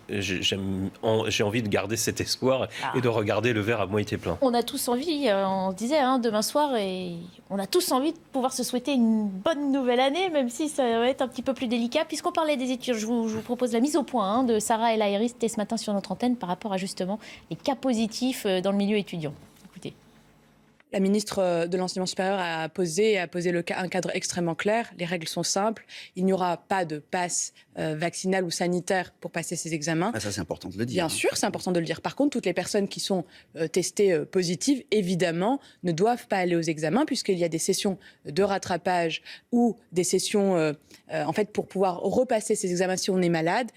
j'ai envie de garder cet espoir et de regarder le verre à moitié plein. On a tous envie, on disait demain soir, et on a tous envie de pouvoir se souhaiter une bonne nouvelle année, même si ça va être un petit peu plus délicat. Puisqu'on parlait des études, je vous propose la mise au point de Sarah El Haïry, c'était ce matin sur notre antenne, par rapport à justement les cas positifs dans le milieu étudiant. Écoutez. La ministre de l'Enseignement supérieur a posé un cadre extrêmement clair. Les règles sont simples. Il n'y aura pas de passe vaccinal ou sanitaire pour passer ces examens. Ah, ça, c'est important de le dire. Bien sûr, c'est important de le dire. Par contre, toutes les personnes qui sont testées positives, évidemment, ne doivent pas aller aux examens puisqu'il y a des sessions de rattrapage ou des sessions, en fait, pour pouvoir repasser ces examens si on est malade.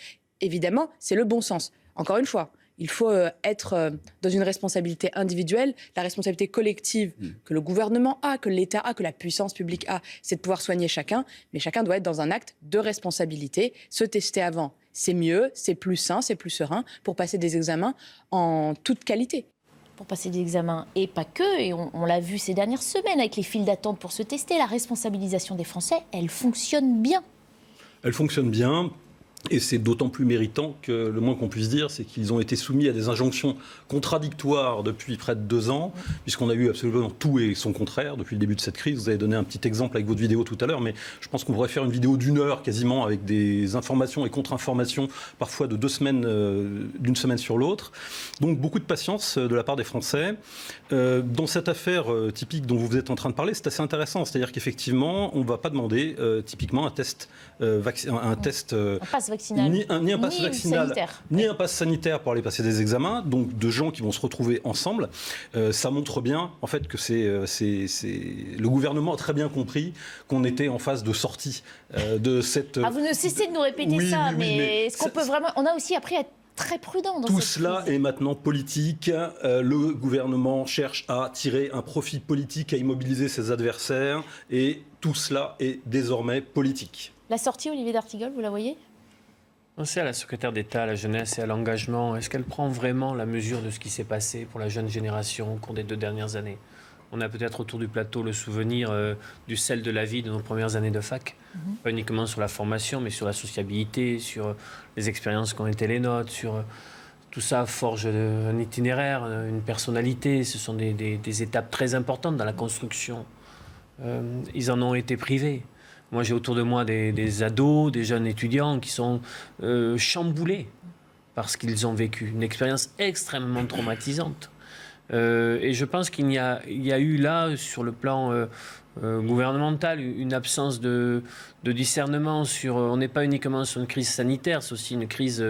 Évidemment, c'est le bon sens. Encore une fois, il faut être dans une responsabilité individuelle. La responsabilité collective que le gouvernement a, que l'État a, que la puissance publique a, c'est de pouvoir soigner chacun. Mais chacun doit être dans un acte de responsabilité. Se tester avant, c'est mieux, c'est plus sain, c'est plus serein pour passer des examens en toute qualité. Pour passer des examens, et pas que, et on l'a vu ces dernières semaines avec les files d'attente pour se tester, la responsabilisation des Français, elle fonctionne bien. Elle fonctionne bien. Et c'est d'autant plus méritant que le moins qu'on puisse dire, c'est qu'ils ont été soumis à des injonctions contradictoires depuis près de 2 ans, puisqu'on a eu absolument tout et son contraire depuis le début de cette crise. Vous avez donné un petit exemple avec votre vidéo tout à l'heure, mais je pense qu'on pourrait faire une vidéo d'1 heure quasiment avec des informations et contre-informations, parfois de 2 semaines, d'une semaine sur l'autre. Donc beaucoup de patience de la part des Français. Dans cette affaire typique dont vous êtes en train de parler, c'est assez intéressant. C'est-à-dire qu'effectivement, on ne va pas demander typiquement un test, vaccinal. Ni un pass vaccinal, sanitaire. ni un pass sanitaire pour aller passer des examens, donc de gens qui vont se retrouver ensemble. Ça montre bien, en fait, que le gouvernement a très bien compris qu'on était en phase de sortie de cette... Vous ne cessez de nous répéter ça, mais est-ce qu'on peut vraiment... On a aussi appris à être très prudent dans tout cette cela crise. est maintenant politique. Le gouvernement cherche à tirer un profit politique, à immobiliser ses adversaires, et tout cela est désormais politique. La sortie, Olivier d'Artigol, vous la voyez ? C'est à la secrétaire d'État à la jeunesse et à l'engagement. Est-ce qu'elle prend vraiment la mesure de ce qui s'est passé pour la jeune génération au cours des 2 dernières années ? On a peut-être autour du plateau le souvenir du sel de la vie de nos premières années de fac. Pas uniquement sur la formation, mais sur la sociabilité, sur les expériences qui ont été les nôtres, sur... Tout ça forge un itinéraire, une personnalité. Ce sont des étapes très importantes dans la construction. Ils en ont été privés. Moi, j'ai autour de moi des ados, des jeunes étudiants qui sont chamboulés par ce qu'ils ont vécu. Une expérience extrêmement traumatisante. Et je pense qu'il y a eu là, sur le plan gouvernemental, une absence de discernement sur... On n'est pas uniquement sur une crise sanitaire, c'est aussi une crise...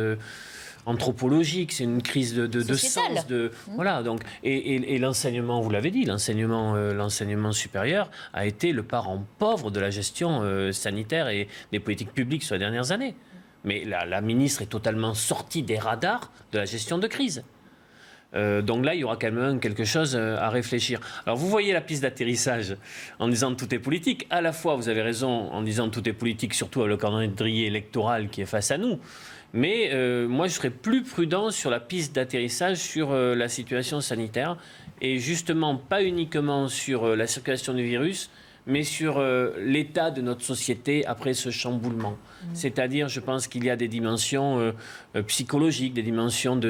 anthropologique, c'est une crise de sens. Voilà, donc, et l'enseignement, vous l'avez dit, l'enseignement supérieur a été le parent pauvre de la gestion sanitaire et des politiques publiques sur les dernières années. Mais la ministre est totalement sortie des radars de la gestion de crise. Donc là, il y aura quand même quelque chose à réfléchir. Alors vous voyez la piste d'atterrissage en disant tout est politique. À la fois, vous avez raison en disant tout est politique, surtout avec le calendrier électoral qui est face à nous. Mais moi, je serais plus prudent sur la piste d'atterrissage sur la situation sanitaire et justement pas uniquement sur la circulation du virus, mais sur l'état de notre société après ce chamboulement. C'est-à-dire, je pense qu'il y a des dimensions psychologiques, des dimensions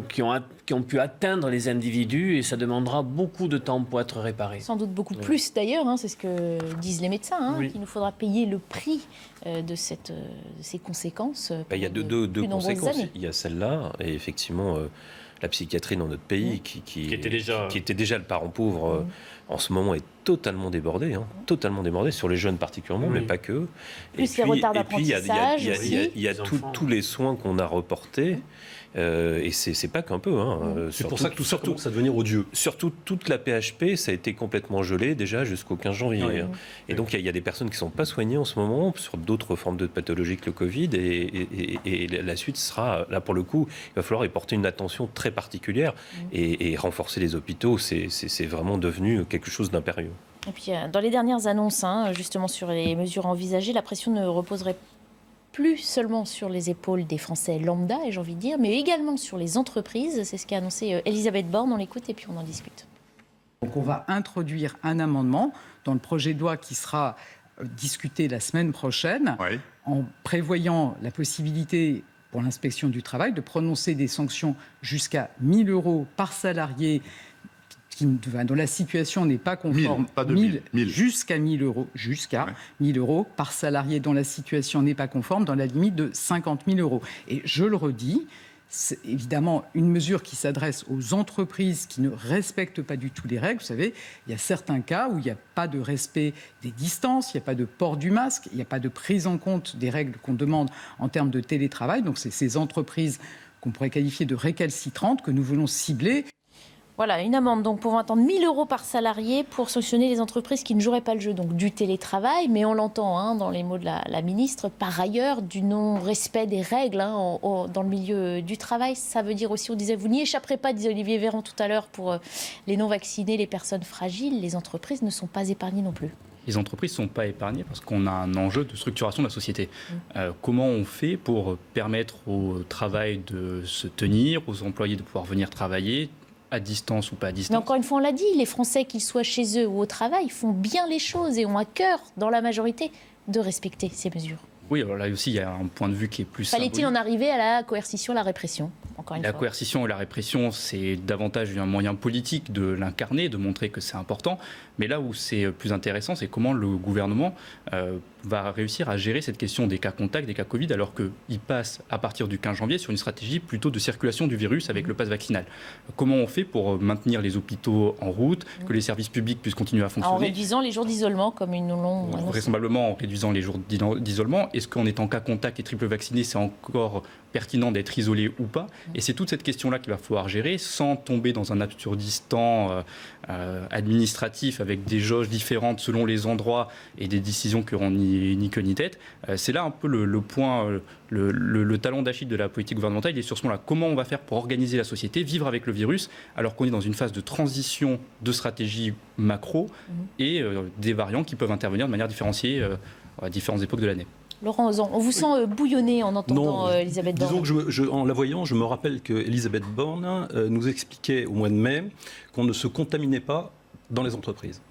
qui ont pu atteindre les individus, et ça demandera beaucoup de temps pour être réparé. Sans doute beaucoup plus d'ailleurs, c'est ce que disent les médecins, qu'il nous faudra payer le prix de ces conséquences. Il y a deux conséquences. Il y a celle-là, et effectivement... la psychiatrie dans notre pays, qui était déjà le parent pauvre, en ce moment est totalement débordée, totalement débordée, sur les jeunes particulièrement, mais pas que. Plus les retards d'apprentissage. Il y a tous les soins qu'on a reportés, et c'est pas qu'un peu. C'est pour ça que tout ça commence à devenir odieux. Surtout, toute la PHP, ça a été complètement gelé déjà jusqu'au 15 janvier. Et donc, il y a des personnes qui ne sont pas soignées en ce moment, sur d'autres formes de pathologies que le Covid, et la suite sera, là pour le coup, il va falloir y porter une attention très particulière, et renforcer les hôpitaux, c'est vraiment devenu quelque chose d'impérieux. Et puis, dans les dernières annonces, justement sur les mesures envisagées, la pression ne reposerait plus seulement sur les épaules des Français lambda, et j'ai envie de dire, mais également sur les entreprises. C'est ce qu'a annoncé Elisabeth Borne. On l'écoute et puis on en discute. Donc on va introduire un amendement dans le projet de loi qui sera discuté la semaine prochaine, en prévoyant la possibilité pour l'inspection du travail de prononcer des sanctions jusqu'à 1 000 € par salarié dont la situation n'est pas conforme, jusqu'à 1 000 €, jusqu'à 1 000 € par salarié dont la situation n'est pas conforme, dans la limite de 50 000 €. Et je le redis, c'est évidemment une mesure qui s'adresse aux entreprises qui ne respectent pas du tout les règles. Vous savez, il y a certains cas où il n'y a pas de respect des distances, il n'y a pas de port du masque, il n'y a pas de prise en compte des règles qu'on demande en termes de télétravail. Donc c'est ces entreprises qu'on pourrait qualifier de récalcitrantes que nous voulons cibler. Voilà, une amende donc pouvant attendre 1 000 € par salarié pour sanctionner les entreprises qui ne joueraient pas le jeu donc du télétravail, mais on l'entend dans les mots de la ministre, par ailleurs du non-respect des règles dans le milieu du travail. Ça veut dire aussi, on disait, vous n'y échapperez pas, disait Olivier Véran tout à l'heure, pour les non-vaccinés, les personnes fragiles. Les entreprises ne sont pas épargnées non plus. Les entreprises ne sont pas épargnées parce qu'on a un enjeu de structuration de la société. Comment on fait pour permettre au travail de se tenir, aux employés de pouvoir venir travailler à distance ou pas à distance. Mais encore une fois, on l'a dit, les Français, qu'ils soient chez eux ou au travail, font bien les choses et ont à cœur, dans la majorité, de respecter ces mesures. Oui, alors là aussi, il y a un point de vue qui est plus symbolique. Fallait-il en arriver à la coercition, la répression, encore une fois ? La coercition et la répression, c'est davantage un moyen politique de l'incarner, de montrer que c'est important. Mais là où c'est plus intéressant, c'est comment le gouvernement va réussir à gérer cette question des cas contacts, des cas Covid, alors qu'il passe à partir du 15 janvier sur une stratégie plutôt de circulation du virus avec le pass vaccinal. Comment on fait pour maintenir les hôpitaux en route, que les services publics puissent continuer à fonctionner ? En réduisant les jours d'isolement, comme ils nous l'ont annoncé. Vraisemblablement en réduisant les jours d'isolement. Est-ce qu'en étant cas contact et triple vacciné, c'est encore pertinent d'être isolé ou pas ? Et c'est toute cette question-là qu'il va falloir gérer sans tomber dans un absurdistan administratif avec des jauges différentes selon les endroits et des décisions qui auront ni queue ni tête. C'est là un peu le point, le talon d'Achille de la politique gouvernementale. Il est sur ce point-là. Comment on va faire pour organiser la société, vivre avec le virus, alors qu'on est dans une phase de transition de stratégie macro et des variants qui peuvent intervenir de manière différenciée à différentes époques de l'année. Laurent Ozan, on vous sent bouillonné en entendant Elisabeth Borne. Disons que en la voyant, je me rappelle qu'Elisabeth Borne nous expliquait au mois de mai qu'on ne se contaminait pas dans les entreprises.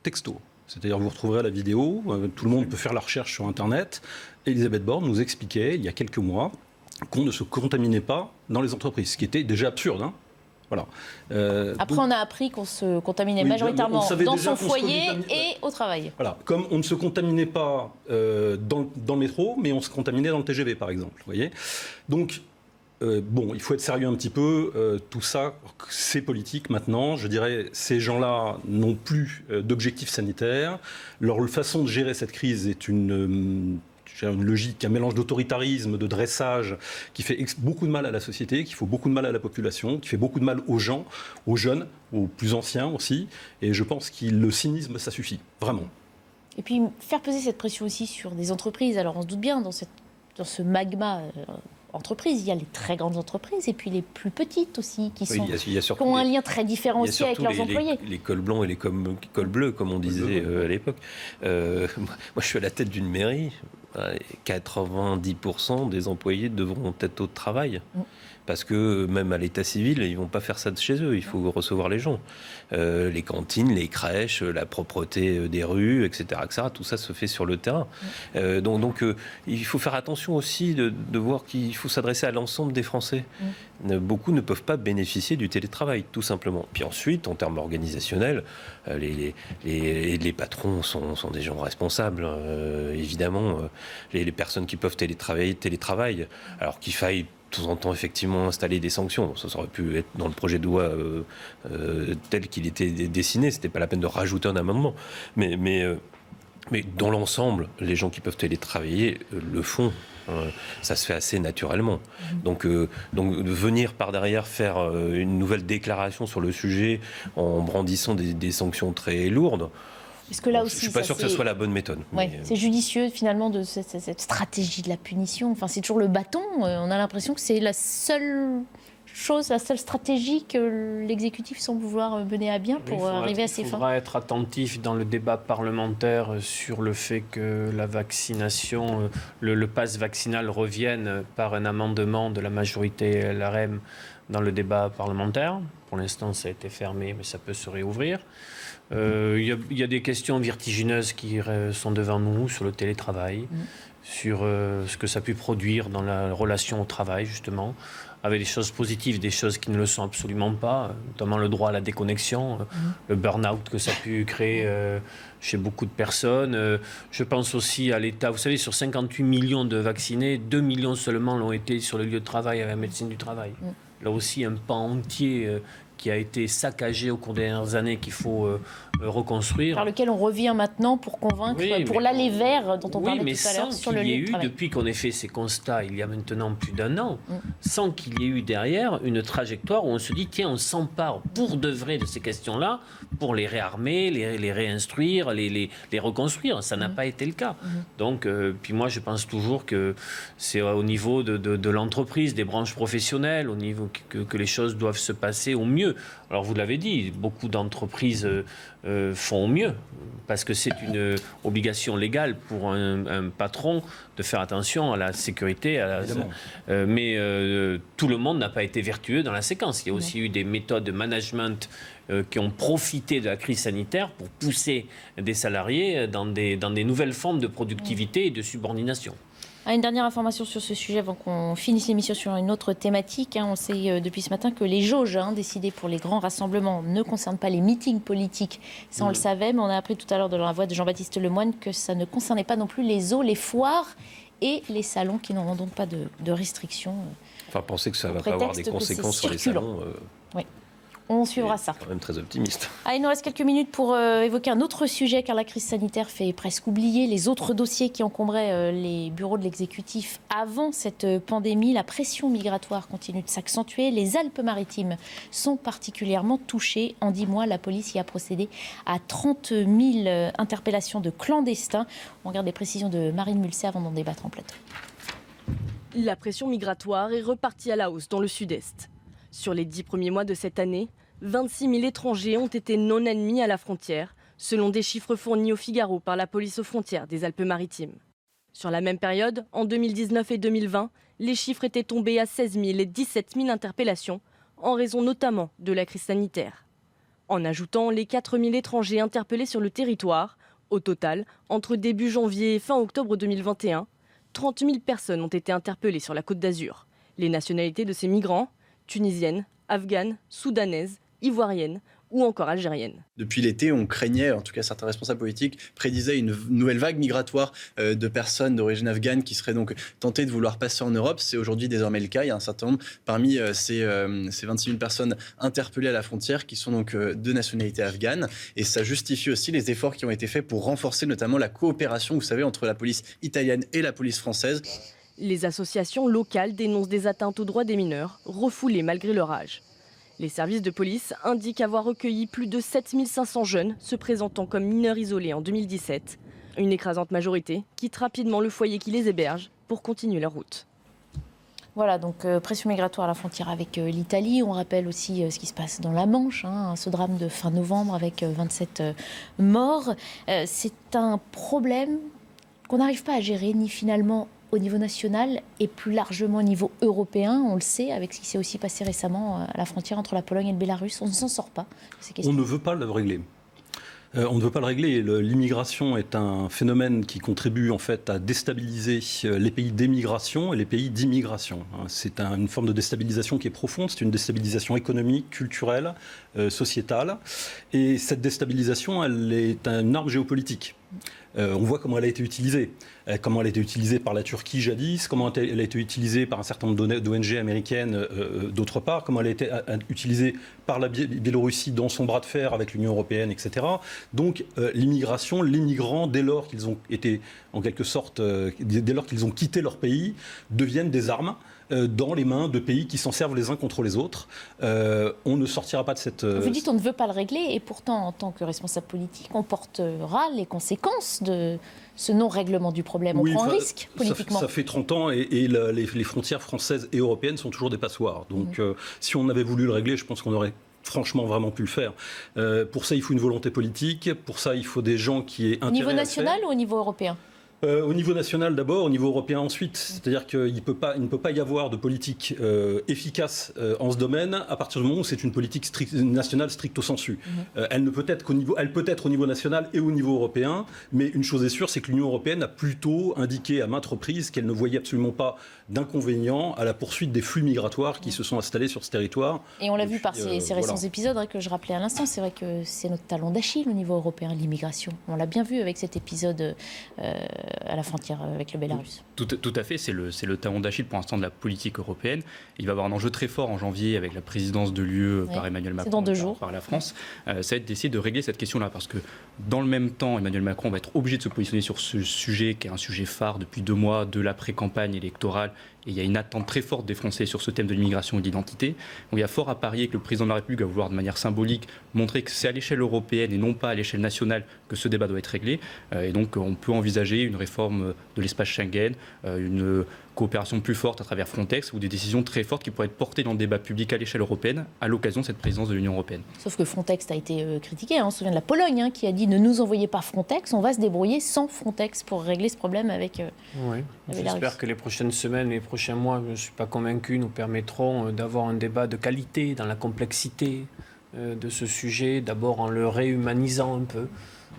Texto. C'est-à-dire, vous retrouverez la vidéo, tout le monde peut faire la recherche sur Internet. Elisabeth Borne nous expliquait, il y a quelques mois, qu'on ne se contaminait pas dans les entreprises, ce qui était déjà absurde. Voilà. Après, on a appris qu'on se contaminait majoritairement dans son foyer et au travail. Voilà. Comme on ne se contaminait pas dans le métro, mais on se contaminait dans le TGV, par exemple. Vous voyez ? Donc, il faut être sérieux un petit peu. Tout ça, c'est politique maintenant. Je dirais, ces gens-là n'ont plus d'objectifs sanitaires. Leur façon de gérer cette crise est une logique, un mélange d'autoritarisme, de dressage qui fait beaucoup de mal à la société, qui fait beaucoup de mal à la population, qui fait beaucoup de mal aux gens, aux jeunes, aux plus anciens aussi. Et je pense que le cynisme, ça suffit, vraiment. Et puis faire peser cette pression aussi sur des entreprises. Alors on se doute bien, dans ce magma entreprises, il y a les très grandes entreprises et puis les plus petites aussi, qui ont un lien très différencié avec leurs employés. Les cols blancs et les cols bleus, comme on disait à l'époque. Moi, je suis à la tête d'une mairie. 90% des employés devront être au travail. Parce que même à l'état civil, ils ne vont pas faire ça de chez eux. Il faut recevoir les gens. Les cantines, les crèches, la propreté des rues, etc. Tout ça se fait sur le terrain. Donc il faut faire attention aussi de voir qu'il faut s'adresser à l'ensemble des Français. Beaucoup ne peuvent pas bénéficier du télétravail, tout simplement. Puis ensuite, en termes organisationnels, les patrons sont des gens responsables, évidemment. Les personnes qui peuvent télétravaillent. Alors qu'il faille de temps en temps effectivement installer des sanctions. Ça aurait pu être dans le projet de loi tel qu'il était dessiné. C'était pas la peine de rajouter un amendement. Mais dans l'ensemble, les gens qui peuvent télétravailler le font. Ça se fait assez naturellement. Donc venir par derrière faire une nouvelle déclaration sur le sujet en brandissant des sanctions très lourdes, Parce que là je aussi, ne suis pas sûr que ce soit la bonne méthode. C'est judicieux finalement de cette stratégie de la punition. Enfin, c'est toujours le bâton. On a l'impression que c'est la seule chose, la seule stratégie que l'exécutif semble vouloir mener à bien pour arriver à ses fins. Il faudra être attentif dans le débat parlementaire sur le fait que la vaccination, le pass vaccinal revienne par un amendement de la majorité LRM dans le débat parlementaire. Pour l'instant, ça a été fermé, mais ça peut se réouvrir. Il y a des questions vertigineuses qui sont devant nous sur le télétravail, sur ce que ça a pu produire dans la relation au travail, justement, avec des choses positives, des choses qui ne le sont absolument pas, notamment le droit à la déconnexion, le burn-out que ça a pu créer chez beaucoup de personnes. Je pense aussi à l'État. Vous savez, sur 58 millions de vaccinés, 2 millions seulement l'ont été sur le lieu de travail avec la médecine du travail. Là aussi, un pan entier qui a été saccagé au cours des dernières années, qu'il faut reconstruire. Par lequel on revient maintenant pour convaincre, pour l'aller vers dont on parlait tout à l'heure sur le lieu de travail. Depuis qu'on ait fait ces constats, il y a maintenant plus d'1 an, sans qu'il y ait eu derrière une trajectoire où on se dit, tiens, on s'empare pour de vrai de ces questions-là, pour les réarmer, les réinstruire, les reconstruire. Ça n'a pas été le cas. Donc, puis moi, je pense toujours que c'est au niveau de l'entreprise, des branches professionnelles, au niveau que les choses doivent se passer au mieux. Alors, vous l'avez dit, beaucoup d'entreprises font au mieux, parce que c'est une obligation légale pour un patron de faire attention à la sécurité. Mais tout le monde n'a pas été vertueux dans la séquence. Il y a aussi eu des méthodes de management qui ont profité de la crise sanitaire pour pousser des salariés dans des nouvelles formes de productivité et de subordination. Une dernière information sur ce sujet avant qu'on finisse l'émission sur une autre thématique. On sait depuis ce matin que les jauges décidées pour les grands rassemblements ne concernent pas les meetings politiques. Ça, on le savait, mais on a appris tout à l'heure de la voix de Jean-Baptiste Lemoyne que ça ne concernait pas non plus les zoos, les foires et les salons qui n'auront donc pas de restrictions. Enfin, penser que ça ne va pas avoir des conséquences sur les salons. Oui. On suivra ça. Quand même très optimiste. Il nous reste quelques minutes pour évoquer un autre sujet, car la crise sanitaire fait presque oublier les autres dossiers qui encombraient les bureaux de l'exécutif avant cette pandémie. La pression migratoire continue de s'accentuer. Les Alpes-Maritimes sont particulièrement touchées. En 10 mois, la police y a procédé à 30 000 interpellations de clandestins. On regarde les précisions de Marine Mulset avant d'en débattre en plateau. La pression migratoire est repartie à la hausse dans le sud-est. Sur les 10 premiers mois de cette année, 26 000 étrangers ont été non admis à la frontière, selon des chiffres fournis au Figaro par la police aux frontières des Alpes-Maritimes. Sur la même période, en 2019 et 2020, les chiffres étaient tombés à 16 000 et 17 000 interpellations, en raison notamment de la crise sanitaire. En ajoutant les 4 000 étrangers interpellés sur le territoire, au total, entre début janvier et fin octobre 2021, 30 000 personnes ont été interpellées sur la Côte d'Azur. Les nationalités de ces migrants, tunisiennes, afghanes, soudanaises, ivoiriennes ou encore algériennes. Depuis l'été, on craignait, en tout cas certains responsables politiques prédisaient une nouvelle vague migratoire de personnes d'origine afghane qui seraient donc tentées de vouloir passer en Europe. C'est aujourd'hui désormais le cas. Il y a un certain nombre parmi ces 26 000 personnes interpellées à la frontière qui sont donc de nationalité afghane. Et ça justifie aussi les efforts qui ont été faits pour renforcer notamment la coopération, vous savez, entre la police italienne et la police française. Les associations locales dénoncent des atteintes aux droits des mineurs, refoulés malgré leur âge. Les services de police indiquent avoir recueilli plus de 7 500 jeunes se présentant comme mineurs isolés en 2017, Une écrasante majorité quitte rapidement le foyer qui les héberge pour continuer leur route. Voilà, donc pression migratoire à la frontière avec l'Italie. On rappelle aussi ce qui se passe dans la Manche, ce drame de fin novembre avec 27 morts. C'est un problème qu'on n'arrive pas à gérer, ni finalement au niveau national et plus largement au niveau européen. On le sait, avec ce qui s'est aussi passé récemment à la frontière entre la Pologne et le Bélarus. On ne s'en sort pas de ces questions. On ne veut pas le régler. On ne veut pas le régler. L'immigration est un phénomène qui contribue en fait à déstabiliser les pays d'émigration et les pays d'immigration. C'est une forme de déstabilisation qui est profonde. C'est une déstabilisation économique, culturelle, sociétale. Et cette déstabilisation, elle est une arme géopolitique. On voit comment elle a été utilisée. Comment elle a été utilisée par la Turquie jadis, comment elle a été utilisée par un certain nombre d'ONG américaines d'autre part, comment elle a été utilisée par la Biélorussie dans son bras de fer avec l'Union européenne, etc. Donc l'immigration, les migrants, dès lors qu'ils ont été, en quelque sorte, dès lors qu'ils ont quitté leur pays, deviennent des armes dans les mains de pays qui s'en servent les uns contre les autres. On ne sortira pas de cette... Vous dites on ne veut pas le régler et pourtant en tant que responsable politique on portera les conséquences de ce non-règlement du problème. On prend un risque politiquement. Ça fait 30 ans et les frontières françaises et européennes sont toujours des passoires. Donc si on avait voulu le régler, je pense qu'on aurait franchement vraiment pu le faire. Pour ça il faut une volonté politique, pour ça il faut des gens qui aient intérêt. Au niveau national ou au niveau européen ? Au niveau national d'abord, au niveau européen ensuite. C'est-à-dire qu'il ne peut pas y avoir de politique efficace en ce domaine à partir du moment où c'est une politique nationale stricto sensu. Elle peut être au niveau national et au niveau européen, mais une chose est sûre, c'est que l'Union européenne a plutôt indiqué à maintes reprises qu'elle ne voyait absolument pas d'inconvénient à la poursuite des flux migratoires qui se sont installés sur ce territoire. Et on l'a vu par ces récents épisodes que je rappelais à l'instant, c'est vrai que c'est notre talon d'Achille au niveau européen, l'immigration. On l'a bien vu avec cet épisode à la frontière avec le Bélarus. Tout à fait, c'est le talon d'Achille pour l'instant de la politique européenne. Il va y avoir un enjeu très fort en janvier avec la présidence de l'UE par Emmanuel Macron, dans 2 jours. Par la France. Ça va être d'essayer de régler cette question-là, parce que dans le même temps, Emmanuel Macron va être obligé de se positionner sur ce sujet qui est un sujet phare depuis 2 mois de l'après-campagne électorale. Et il y a une attente très forte des Français sur ce thème de l'immigration et de l'identité. Donc il y a fort à parier que le président de la République va vouloir de manière symbolique montrer que c'est à l'échelle européenne et non pas à l'échelle nationale que ce débat doit être réglé. Et donc on peut envisager une réforme de l'espace Schengen, une coopération plus forte à travers Frontex ou des décisions très fortes qui pourraient être portées dans le débat public à l'échelle européenne à l'occasion de cette présidence de l'Union européenne. Sauf que Frontex a été critiqué. On se souvient de la Pologne qui a dit ne nous envoyez pas Frontex, on va se débrouiller sans Frontex pour régler ce problème avec J'espère que les prochaines semaines et les prochains mois, je ne suis pas convaincu, nous permettront d'avoir un débat de qualité dans la complexité de ce sujet, d'abord en le réhumanisant un peu.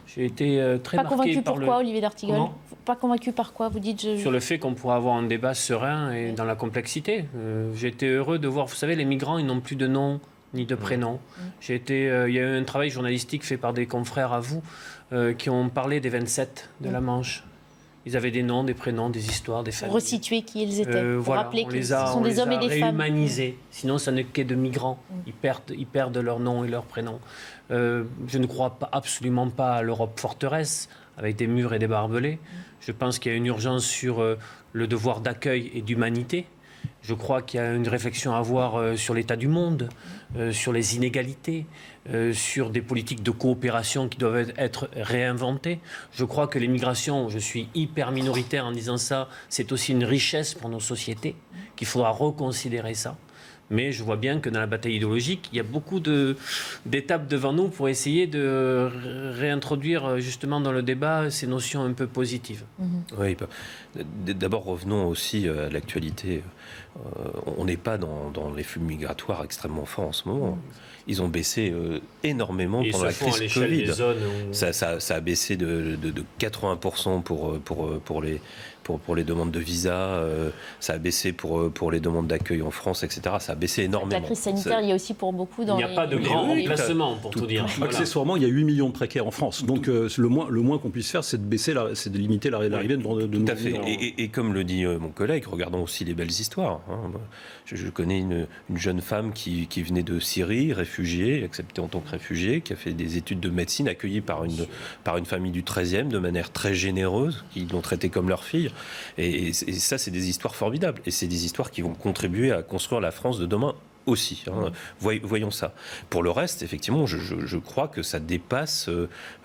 J'ai été très marqué convaincu par pourquoi, Olivier d'Artigol ? Pas convaincu par quoi, vous dites Sur le fait qu'on pourrait avoir un débat serein et dans la complexité. J'ai été heureux de voir, vous savez, les migrants, ils n'ont plus de nom ni de prénom. Il y a eu un travail journalistique fait par des confrères à vous qui ont parlé des 27 de la Manche. Ils avaient des noms, des prénoms, des histoires, des familles. Pour resituer qui ils étaient, pour rappeler que ce sont des hommes et des femmes. Réhumanisés. Sinon, ça n'est que de migrants. Ils perdent leur nom et leur prénom. Je ne crois absolument pas à l'Europe forteresse, avec des murs et des barbelés. Je pense qu'il y a une urgence sur le devoir d'accueil et d'humanité. Je crois qu'il y a une réflexion à avoir sur l'état du monde, sur les inégalités, sur des politiques de coopération qui doivent être réinventées. Je crois que l'immigration, je suis hyper minoritaire en disant ça, c'est aussi une richesse pour nos sociétés, qu'il faudra reconsidérer ça. Mais je vois bien que dans la bataille idéologique, il y a beaucoup d'étapes devant nous pour essayer de réintroduire justement dans le débat ces notions un peu positives. Oui, d'abord revenons aussi à l'actualité. On n'est pas dans les flux migratoires extrêmement forts en ce moment. Ils ont baissé énormément pendant la crise Covid. Ça a baissé de 80% pour les demandes de visa, ça a baissé pour les demandes d'accueil en France, etc. Ça a baissé énormément. La crise sanitaire, il y a aussi pour beaucoup dans Il n'y a pas de grand remplacement, pour tout dire. Accessoirement, il y a 8 millions de précaires en France. Donc le moins qu'on puisse faire, c'est de limiter l'arrivée de Tout à fait. Et comme le dit mon collègue, regardons aussi les belles histoires. Je connais une jeune femme qui venait de Syrie, réfugiée, acceptée en tant que réfugiée, qui a fait des études de médecine, accueillie par une famille du 13e de manière très généreuse, qui l'ont traitée comme leur fille. Et ça, c'est des histoires formidables. Et c'est des histoires qui vont contribuer à construire la France de demain aussi. Voyons ça. Pour le reste, effectivement, je crois que ça dépasse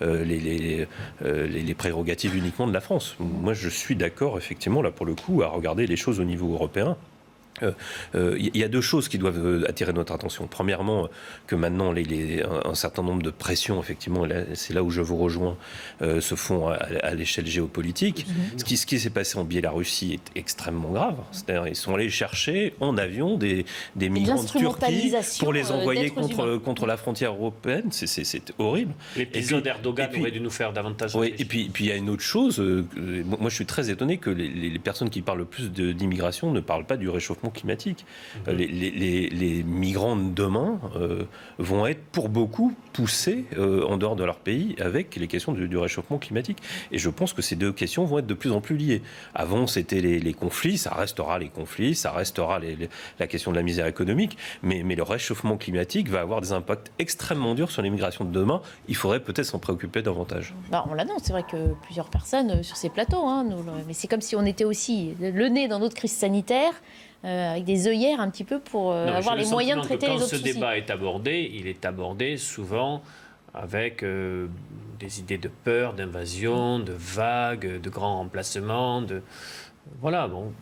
les prérogatives uniquement de la France. Moi, je suis d'accord, effectivement, là, pour le coup, à regarder les choses au niveau européen. Il y a deux choses qui doivent attirer notre attention. Premièrement, que maintenant un certain nombre de pressions, effectivement, c'est là où je vous rejoins, se font à l'échelle géopolitique. Ce qui s'est passé en Biélorussie est extrêmement grave. C'est-à-dire, ils sont allés chercher en avion des migrants de Turquie pour les envoyer contre la frontière européenne. C'est horrible. L'épisode d'Erdogan aurait dû nous faire davantage. Oui, et puis il y a une autre chose. Moi, je suis très étonné que les personnes qui parlent le plus d'immigration ne parlent pas du réchauffement climatique. Les migrants de demain vont être pour beaucoup poussés en dehors de leur pays avec les questions du réchauffement climatique. Et je pense que ces deux questions vont être de plus en plus liées. Avant, c'était les conflits, ça restera les conflits, ça restera la question de la misère économique, mais le réchauffement climatique va avoir des impacts extrêmement durs sur l'immigration de demain. Il faudrait peut-être s'en préoccuper davantage. On l'annonce, c'est vrai que plusieurs personnes sur ces plateaux, mais c'est comme si on était aussi le nez dans notre crise sanitaire. Avec des œillères un petit peu pour avoir les moyens de traiter les autres soucis. Quand ce débat est abordé, il est abordé souvent avec des idées de peur, d'invasion, de vagues, de grands remplacements, voilà, bon...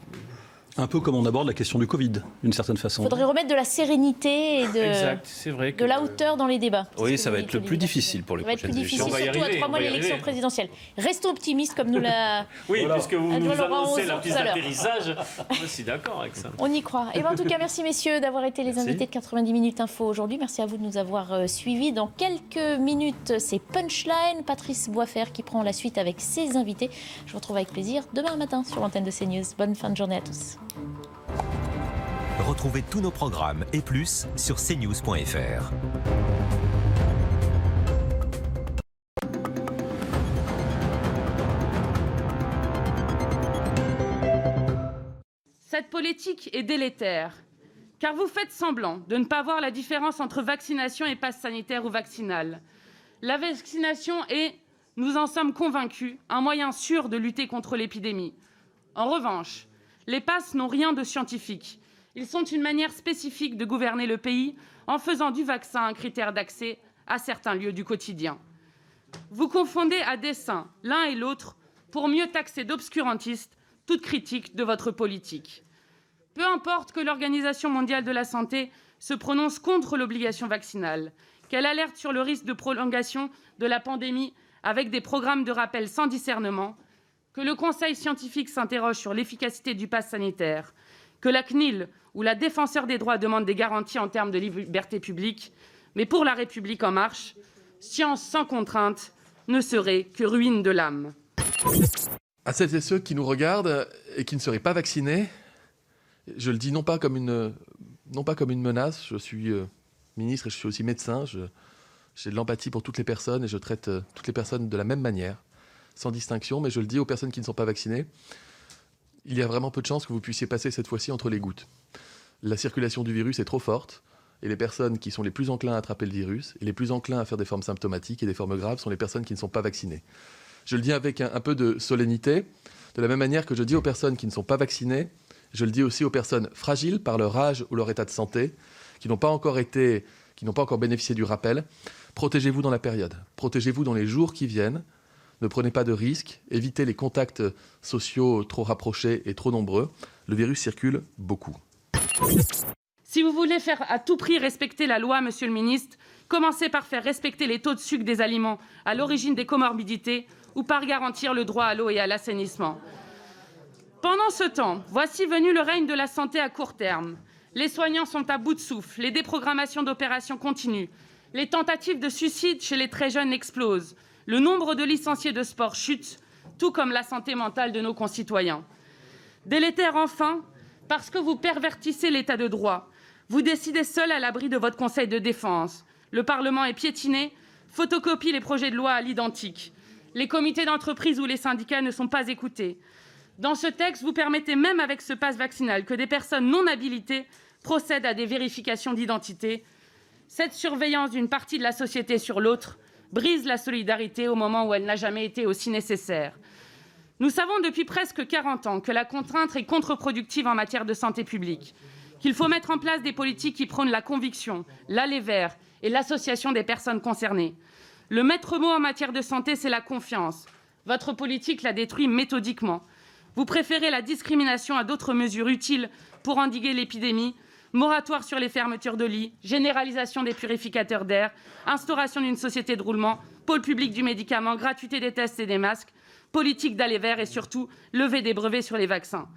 Un peu comme on aborde la question du Covid, d'une certaine façon. Il faudrait remettre de la sérénité et de la hauteur dans les débats. Oui, ça va être le plus difficile pour les prochaines élections. Ça va être plus difficile, surtout à 3 mois de l'élection présidentielle. Restons optimistes comme nous l'a... Oui, puisque vous nous annoncez la piste d'atterrissage. Je suis d'accord avec ça. On y croit. Et en tout cas, merci messieurs d'avoir été les invités de 90 minutes info aujourd'hui. Merci à vous de nous avoir suivis. Dans quelques minutes, c'est Punchline. Patrice Boisfer qui prend la suite avec ses invités. Je vous retrouve avec plaisir demain matin sur l'antenne de CNews. Bonne fin de journée à tous. Retrouvez tous nos programmes et plus sur cnews.fr. Cette politique est délétère, car vous faites semblant de ne pas voir la différence entre vaccination et passe sanitaire ou vaccinal. La vaccination est, nous en sommes convaincus, un moyen sûr de lutter contre l'épidémie. En revanche, les passes n'ont rien de scientifique. Ils sont une manière spécifique de gouverner le pays en faisant du vaccin un critère d'accès à certains lieux du quotidien. Vous confondez à dessein l'un et l'autre pour mieux taxer d'obscurantistes toute critique de votre politique. Peu importe que l'Organisation mondiale de la santé se prononce contre l'obligation vaccinale, qu'elle alerte sur le risque de prolongation de la pandémie avec des programmes de rappel sans discernement, que le Conseil scientifique s'interroge sur l'efficacité du pass sanitaire, que la CNIL ou la Défenseure des droits demande des garanties en termes de liberté publique, mais pour La République en marche, science sans contrainte ne serait que ruine de l'âme. À celles et ceux qui nous regardent et qui ne seraient pas vaccinés, je le dis non pas comme une menace, je suis ministre et je suis aussi médecin, j'ai de l'empathie pour toutes les personnes et je traite toutes les personnes de la même manière, sans distinction, mais je le dis aux personnes qui ne sont pas vaccinées, il y a vraiment peu de chances que vous puissiez passer cette fois-ci entre les gouttes. La circulation du virus est trop forte et les personnes qui sont les plus enclins à attraper le virus et les plus enclins à faire des formes symptomatiques et des formes graves sont les personnes qui ne sont pas vaccinées. Je le dis avec un peu de solennité, de la même manière que je dis aux personnes qui ne sont pas vaccinées, je le dis aussi aux personnes fragiles par leur âge ou leur état de santé, qui n'ont pas encore bénéficié du rappel. Protégez-vous dans la période, protégez-vous dans les jours qui viennent. Ne prenez pas de risques, évitez les contacts sociaux trop rapprochés et trop nombreux. Le virus circule beaucoup. Si vous voulez faire à tout prix respecter la loi, monsieur le ministre, commencez par faire respecter les taux de sucre des aliments à l'origine des comorbidités ou par garantir le droit à l'eau et à l'assainissement. Pendant ce temps, voici venu le règne de la santé à court terme. Les soignants sont à bout de souffle, les déprogrammations d'opérations continuent, les tentatives de suicide chez les très jeunes explosent. Le nombre de licenciés de sport chute, tout comme la santé mentale de nos concitoyens. Délétère enfin, parce que vous pervertissez l'état de droit. Vous décidez seul à l'abri de votre conseil de défense. Le Parlement est piétiné, photocopie les projets de loi à l'identique. Les comités d'entreprise ou les syndicats ne sont pas écoutés. Dans ce texte, vous permettez même avec ce pass vaccinal que des personnes non habilitées procèdent à des vérifications d'identité. Cette surveillance d'une partie de la société sur l'autre brise la solidarité au moment où elle n'a jamais été aussi nécessaire. Nous savons depuis presque 40 ans que la contrainte est contre-productive en matière de santé publique, qu'il faut mettre en place des politiques qui prônent la conviction, l'aller vers et l'association des personnes concernées. Le maître mot en matière de santé, c'est la confiance. Votre politique la détruit méthodiquement. Vous préférez la discrimination à d'autres mesures utiles pour endiguer l'épidémie, moratoire sur les fermetures de lits, généralisation des purificateurs d'air, instauration d'une société de roulement, pôle public du médicament, gratuité des tests et des masques, politique d'aller vers et surtout levée des brevets sur les vaccins.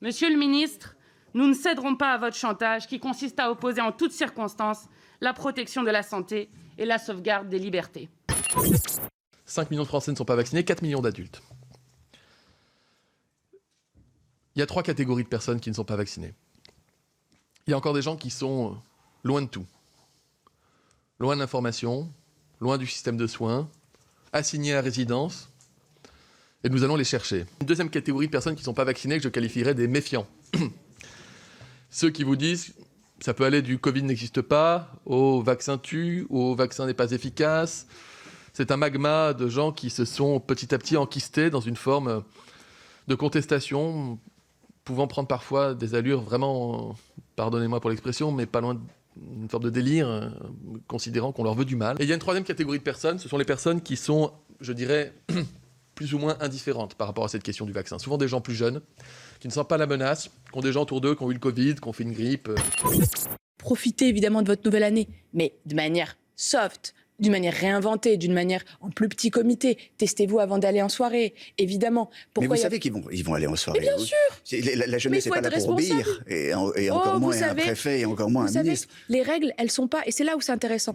Monsieur le ministre, nous ne céderons pas à votre chantage qui consiste à opposer en toutes circonstances la protection de la santé et la sauvegarde des libertés. 5 millions de Français ne sont pas vaccinés, 4 millions d'adultes. Il y a 3 catégories de personnes qui ne sont pas vaccinées. Il y a encore des gens qui sont loin de tout. Loin de l'information, loin du système de soins, assignés à résidence, et nous allons les chercher. Une deuxième catégorie de personnes qui ne sont pas vaccinées que je qualifierais des méfiants. Ceux qui vous disent ça peut aller du Covid n'existe pas, au vaccin tue, au vaccin n'est pas efficace. C'est un magma de gens qui se sont petit à petit enquistés dans une forme de contestation, pouvant prendre parfois des allures vraiment, pardonnez-moi pour l'expression, mais pas loin d'une forme de délire, considérant qu'on leur veut du mal. Et il y a une troisième catégorie de personnes, ce sont les personnes qui sont, je dirais, plus ou moins indifférentes par rapport à cette question du vaccin. Souvent des gens plus jeunes, qui ne sentent pas la menace, qui ont des gens autour d'eux qui ont eu le Covid, qui ont fait une grippe. Profitez évidemment de votre nouvelle année, mais de manière soft, d'une manière réinventée, d'une manière en plus petit comité. Testez-vous avant d'aller en soirée, évidemment. Pourquoi mais vous savez qu'ils vont aller en soirée. Mais bien sûr. La jeunesse n'est pas là pour obéir, et encore moins un préfet, et encore moins un ministre. Les règles, elles sont pas, et c'est là où c'est intéressant.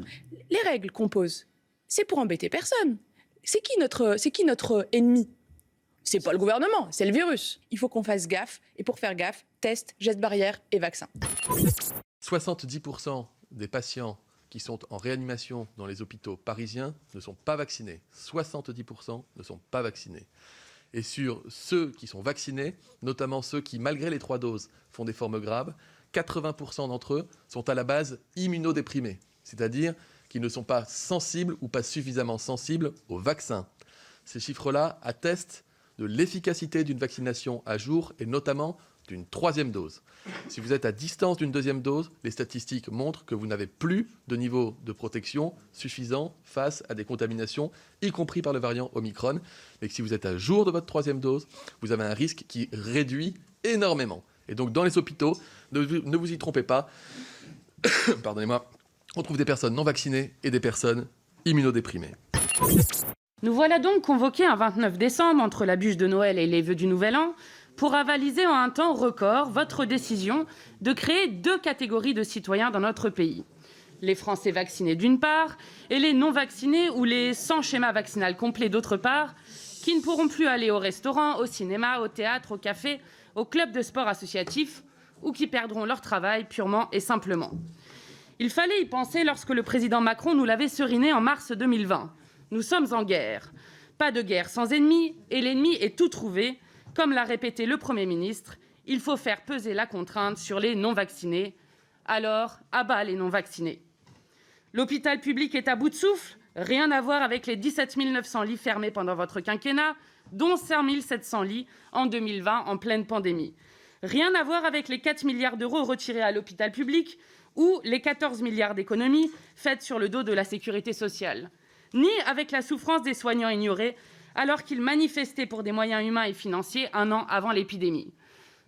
Les règles qu'on pose, c'est pour embêter personne. C'est qui notre ennemi ? C'est pas le gouvernement, c'est le virus. Il faut qu'on fasse gaffe, et pour faire gaffe, test, gestes barrières et vaccins. 70% des patients qui sont en réanimation dans les hôpitaux parisiens ne sont pas vaccinés. 70% ne sont pas vaccinés. Et sur ceux qui sont vaccinés, notamment ceux qui, malgré les 3 doses, font des formes graves, 80% d'entre eux sont à la base immunodéprimés, c'est-à-dire qu'ils ne sont pas sensibles ou pas suffisamment sensibles au vaccin. Ces chiffres-là attestent de l'efficacité d'une vaccination à jour et notamment d'une 3e dose. Si vous êtes à distance d'une 2e dose, les statistiques montrent que vous n'avez plus de niveau de protection suffisant face à des contaminations, y compris par le variant Omicron. Et que si vous êtes à jour de votre 3e dose, vous avez un risque qui réduit énormément. Et donc dans les hôpitaux, ne vous y trompez pas, pardonnez-moi, on trouve des personnes non vaccinées et des personnes immunodéprimées. Nous voilà donc convoqués un 29 décembre entre la bûche de Noël et les vœux du Nouvel An pour avaliser en un temps record votre décision de créer 2 catégories de citoyens dans notre pays. Les Français vaccinés d'une part et les non vaccinés ou les sans schéma vaccinal complet d'autre part, qui ne pourront plus aller au restaurant, au cinéma, au théâtre, au café, au club de sport associatif ou qui perdront leur travail purement et simplement. Il fallait y penser lorsque le président Macron nous l'avait seriné en mars 2020. Nous sommes en guerre. Pas de guerre sans ennemi, et l'ennemi est tout trouvé. Comme l'a répété le Premier ministre, il faut faire peser la contrainte sur les non-vaccinés. Alors, à bas les non-vaccinés. L'hôpital public est à bout de souffle. Rien à voir avec les 17 900 lits fermés pendant votre quinquennat, dont 5 700 lits en 2020 en pleine pandémie. Rien à voir avec les 4 milliards d'euros retirés à l'hôpital public ou les 14 milliards d'économies faites sur le dos de la sécurité sociale. Ni avec la souffrance des soignants ignorés alors qu'ils manifestaient pour des moyens humains et financiers un an avant l'épidémie.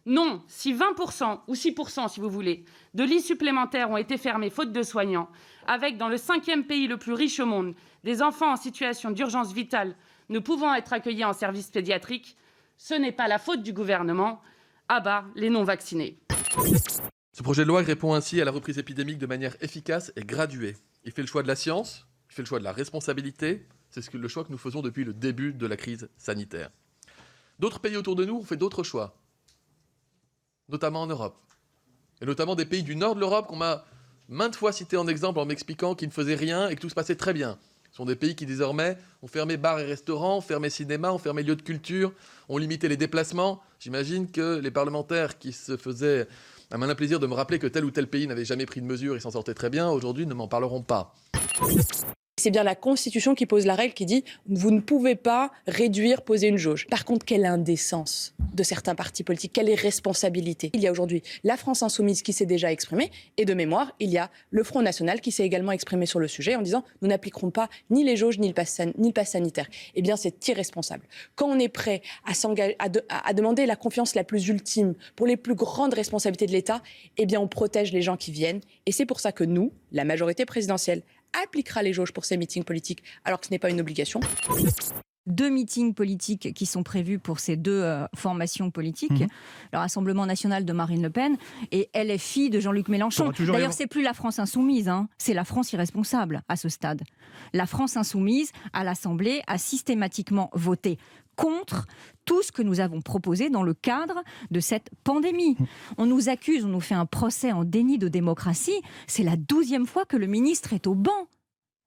Non, si 20% ou 6% si vous voulez, de lits supplémentaires ont été fermés faute de soignants, avec dans le 5e pays le plus riche au monde, des enfants en situation d'urgence vitale ne pouvant être accueillis en service pédiatrique, ce n'est pas la faute du gouvernement. À bas les non-vaccinés. Ce projet de loi répond ainsi à la reprise épidémique de manière efficace et graduée. Il fait le choix de la science, il fait le choix de la responsabilité. C'est le choix que nous faisons depuis le début de la crise sanitaire. D'autres pays autour de nous ont fait d'autres choix, notamment en Europe. Et notamment des pays du nord de l'Europe qu'on m'a maintes fois cité en exemple en m'expliquant qu'ils ne faisaient rien et que tout se passait très bien. Ce sont des pays qui désormais ont fermé bars et restaurants, ont fermé cinéma, ont fermé lieux de culture, ont limité les déplacements. J'imagine que les parlementaires qui se faisaient un malin plaisir de me rappeler que tel ou tel pays n'avait jamais pris de mesures et s'en sortait très bien, aujourd'hui ne m'en parleront pas. C'est bien la Constitution qui pose la règle qui dit « vous ne pouvez pas réduire, poser une jauge ». Par contre, quelle indécence de certains partis politiques, quelle irresponsabilité. Il y a aujourd'hui la France Insoumise qui s'est déjà exprimée et de mémoire, il y a le Front National qui s'est également exprimé sur le sujet en disant « nous n'appliquerons pas ni les jauges ni le pass sanitaire ». Eh bien, c'est irresponsable. Quand on est prêt à demander la confiance la plus ultime pour les plus grandes responsabilités de l'État, eh bien, on protège les gens qui viennent. Et c'est pour ça que nous, la majorité présidentielle, appliquera les jauges pour ces meetings politiques, alors que ce n'est pas une obligation. 2 meetings politiques qui sont prévus pour ces 2 formations politiques. Le Rassemblement national de Marine Le Pen et LFI de Jean-Luc Mélenchon. D'ailleurs, c'est plus la France insoumise, c'est la France irresponsable à ce stade. La France insoumise, à l'Assemblée, a systématiquement voté contre tout ce que nous avons proposé dans le cadre de cette pandémie. On nous accuse, on nous fait un procès en déni de démocratie. C'est la 12e fois que le ministre est au banc.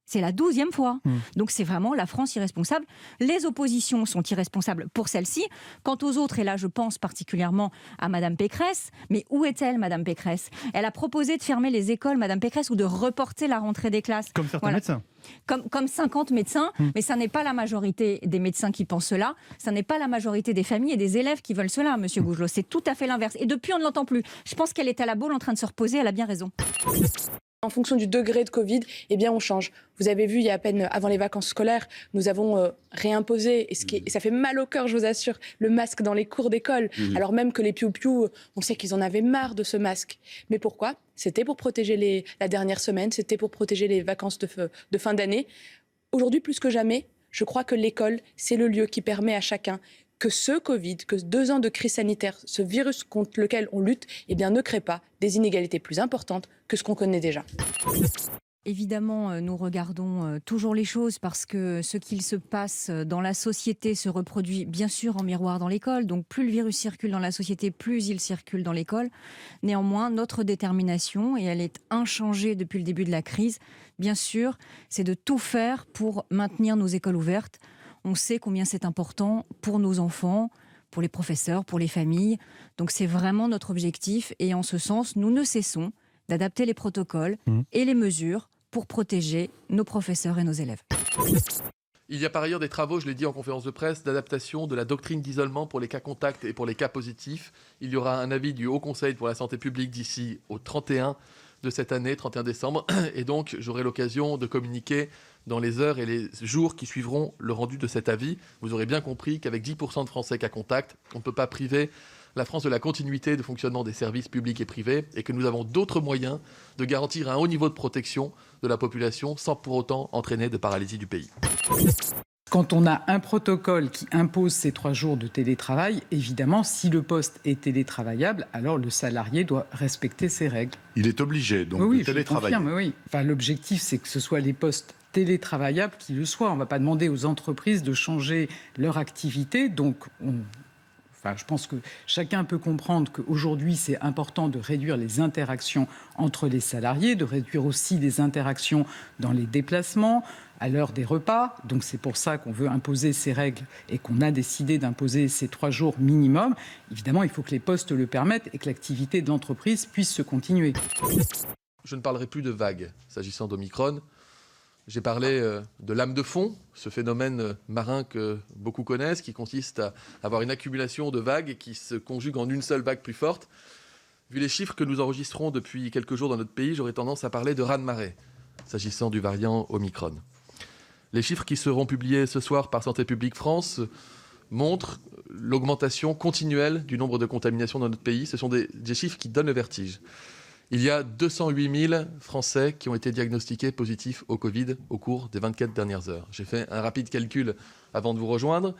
C'est la 12e fois. Donc c'est vraiment la France irresponsable. Les oppositions sont irresponsables pour celle-ci. Quant aux autres, et là je pense particulièrement à Madame Pécresse, mais où est-elle Madame Pécresse ? Elle a proposé de fermer les écoles, Madame Pécresse, ou de reporter la rentrée des classes. Comme certains médecins. Comme 50 médecins, mais ça n'est pas la majorité des médecins qui pensent cela, ça n'est pas la majorité des familles et des élèves qui veulent cela, Monsieur Gougelot. C'est tout à fait l'inverse. Et depuis, on ne l'entend plus. Je pense qu'elle est à la boule en train de se reposer, elle a bien raison. En fonction du degré de Covid, eh bien on change. Vous avez vu, il y a à peine avant les vacances scolaires, nous avons réimposé, et ça fait mal au cœur, je vous assure, le masque dans les cours d'école. Alors même que les piou-piou, on sait qu'ils en avaient marre de ce masque. Mais pourquoi ? C'était pour protéger la dernière semaine, c'était pour protéger les vacances de fin d'année. Aujourd'hui, plus que jamais, je crois que l'école, c'est le lieu qui permet à chacun que ce Covid, que 2 ans de crise sanitaire, ce virus contre lequel on lutte, eh bien, ne crée pas des inégalités plus importantes que ce qu'on connaît déjà. Évidemment, nous regardons toujours les choses parce que ce qu'il se passe dans la société se reproduit bien sûr en miroir dans l'école. Donc plus le virus circule dans la société, plus il circule dans l'école. Néanmoins, notre détermination, et elle est inchangée depuis le début de la crise, bien sûr, c'est de tout faire pour maintenir nos écoles ouvertes. On sait combien c'est important pour nos enfants, pour les professeurs, pour les familles. Donc c'est vraiment notre objectif. Et en ce sens, nous ne cessons d'adapter les protocoles et les mesures pour protéger nos professeurs et nos élèves. Il y a par ailleurs des travaux, je l'ai dit en conférence de presse, d'adaptation de la doctrine d'isolement pour les cas contacts et pour les cas positifs. Il y aura un avis du Haut Conseil pour la santé publique d'ici au 31 de cette année, 31 décembre. Et donc, j'aurai l'occasion de communiquer dans les heures et les jours qui suivront le rendu de cet avis. Vous aurez bien compris qu'avec 10% de Français cas contact, on ne peut pas priver la France de la continuité de fonctionnement des services publics et privés et que nous avons d'autres moyens de garantir un haut niveau de protection de la population sans pour autant entraîner de paralysie du pays. Quand on a un protocole qui impose ces 3 jours de télétravail, évidemment, si le poste est télétravaillable, alors le salarié doit respecter ces règles. Il est obligé donc de télétravailler. Oui. Enfin, l'objectif, c'est que ce soit les postes télétravaillables qui le soient. On ne va pas demander aux entreprises de changer leur activité. Donc, je pense que chacun peut comprendre qu'aujourd'hui, c'est important de réduire les interactions entre les salariés, de réduire aussi les interactions dans les déplacements, à l'heure des repas. Donc c'est pour ça qu'on veut imposer ces règles et qu'on a décidé d'imposer ces 3 jours minimum. Évidemment, il faut que les postes le permettent et que l'activité de l'entreprise puisse se continuer. Je ne parlerai plus de vagues s'agissant d'Omicron. J'ai parlé de lame de fond, ce phénomène marin que beaucoup connaissent, qui consiste à avoir une accumulation de vagues qui se conjuguent en une seule vague plus forte. Vu les chiffres que nous enregistrons depuis quelques jours dans notre pays, j'aurais tendance à parler de raz-de-marée, s'agissant du variant Omicron. Les chiffres qui seront publiés ce soir par Santé publique France montrent l'augmentation continuelle du nombre de contaminations dans notre pays. Ce sont des chiffres qui donnent le vertige. Il y a 208 000 Français qui ont été diagnostiqués positifs au Covid au cours des 24 dernières heures. J'ai fait un rapide calcul avant de vous rejoindre.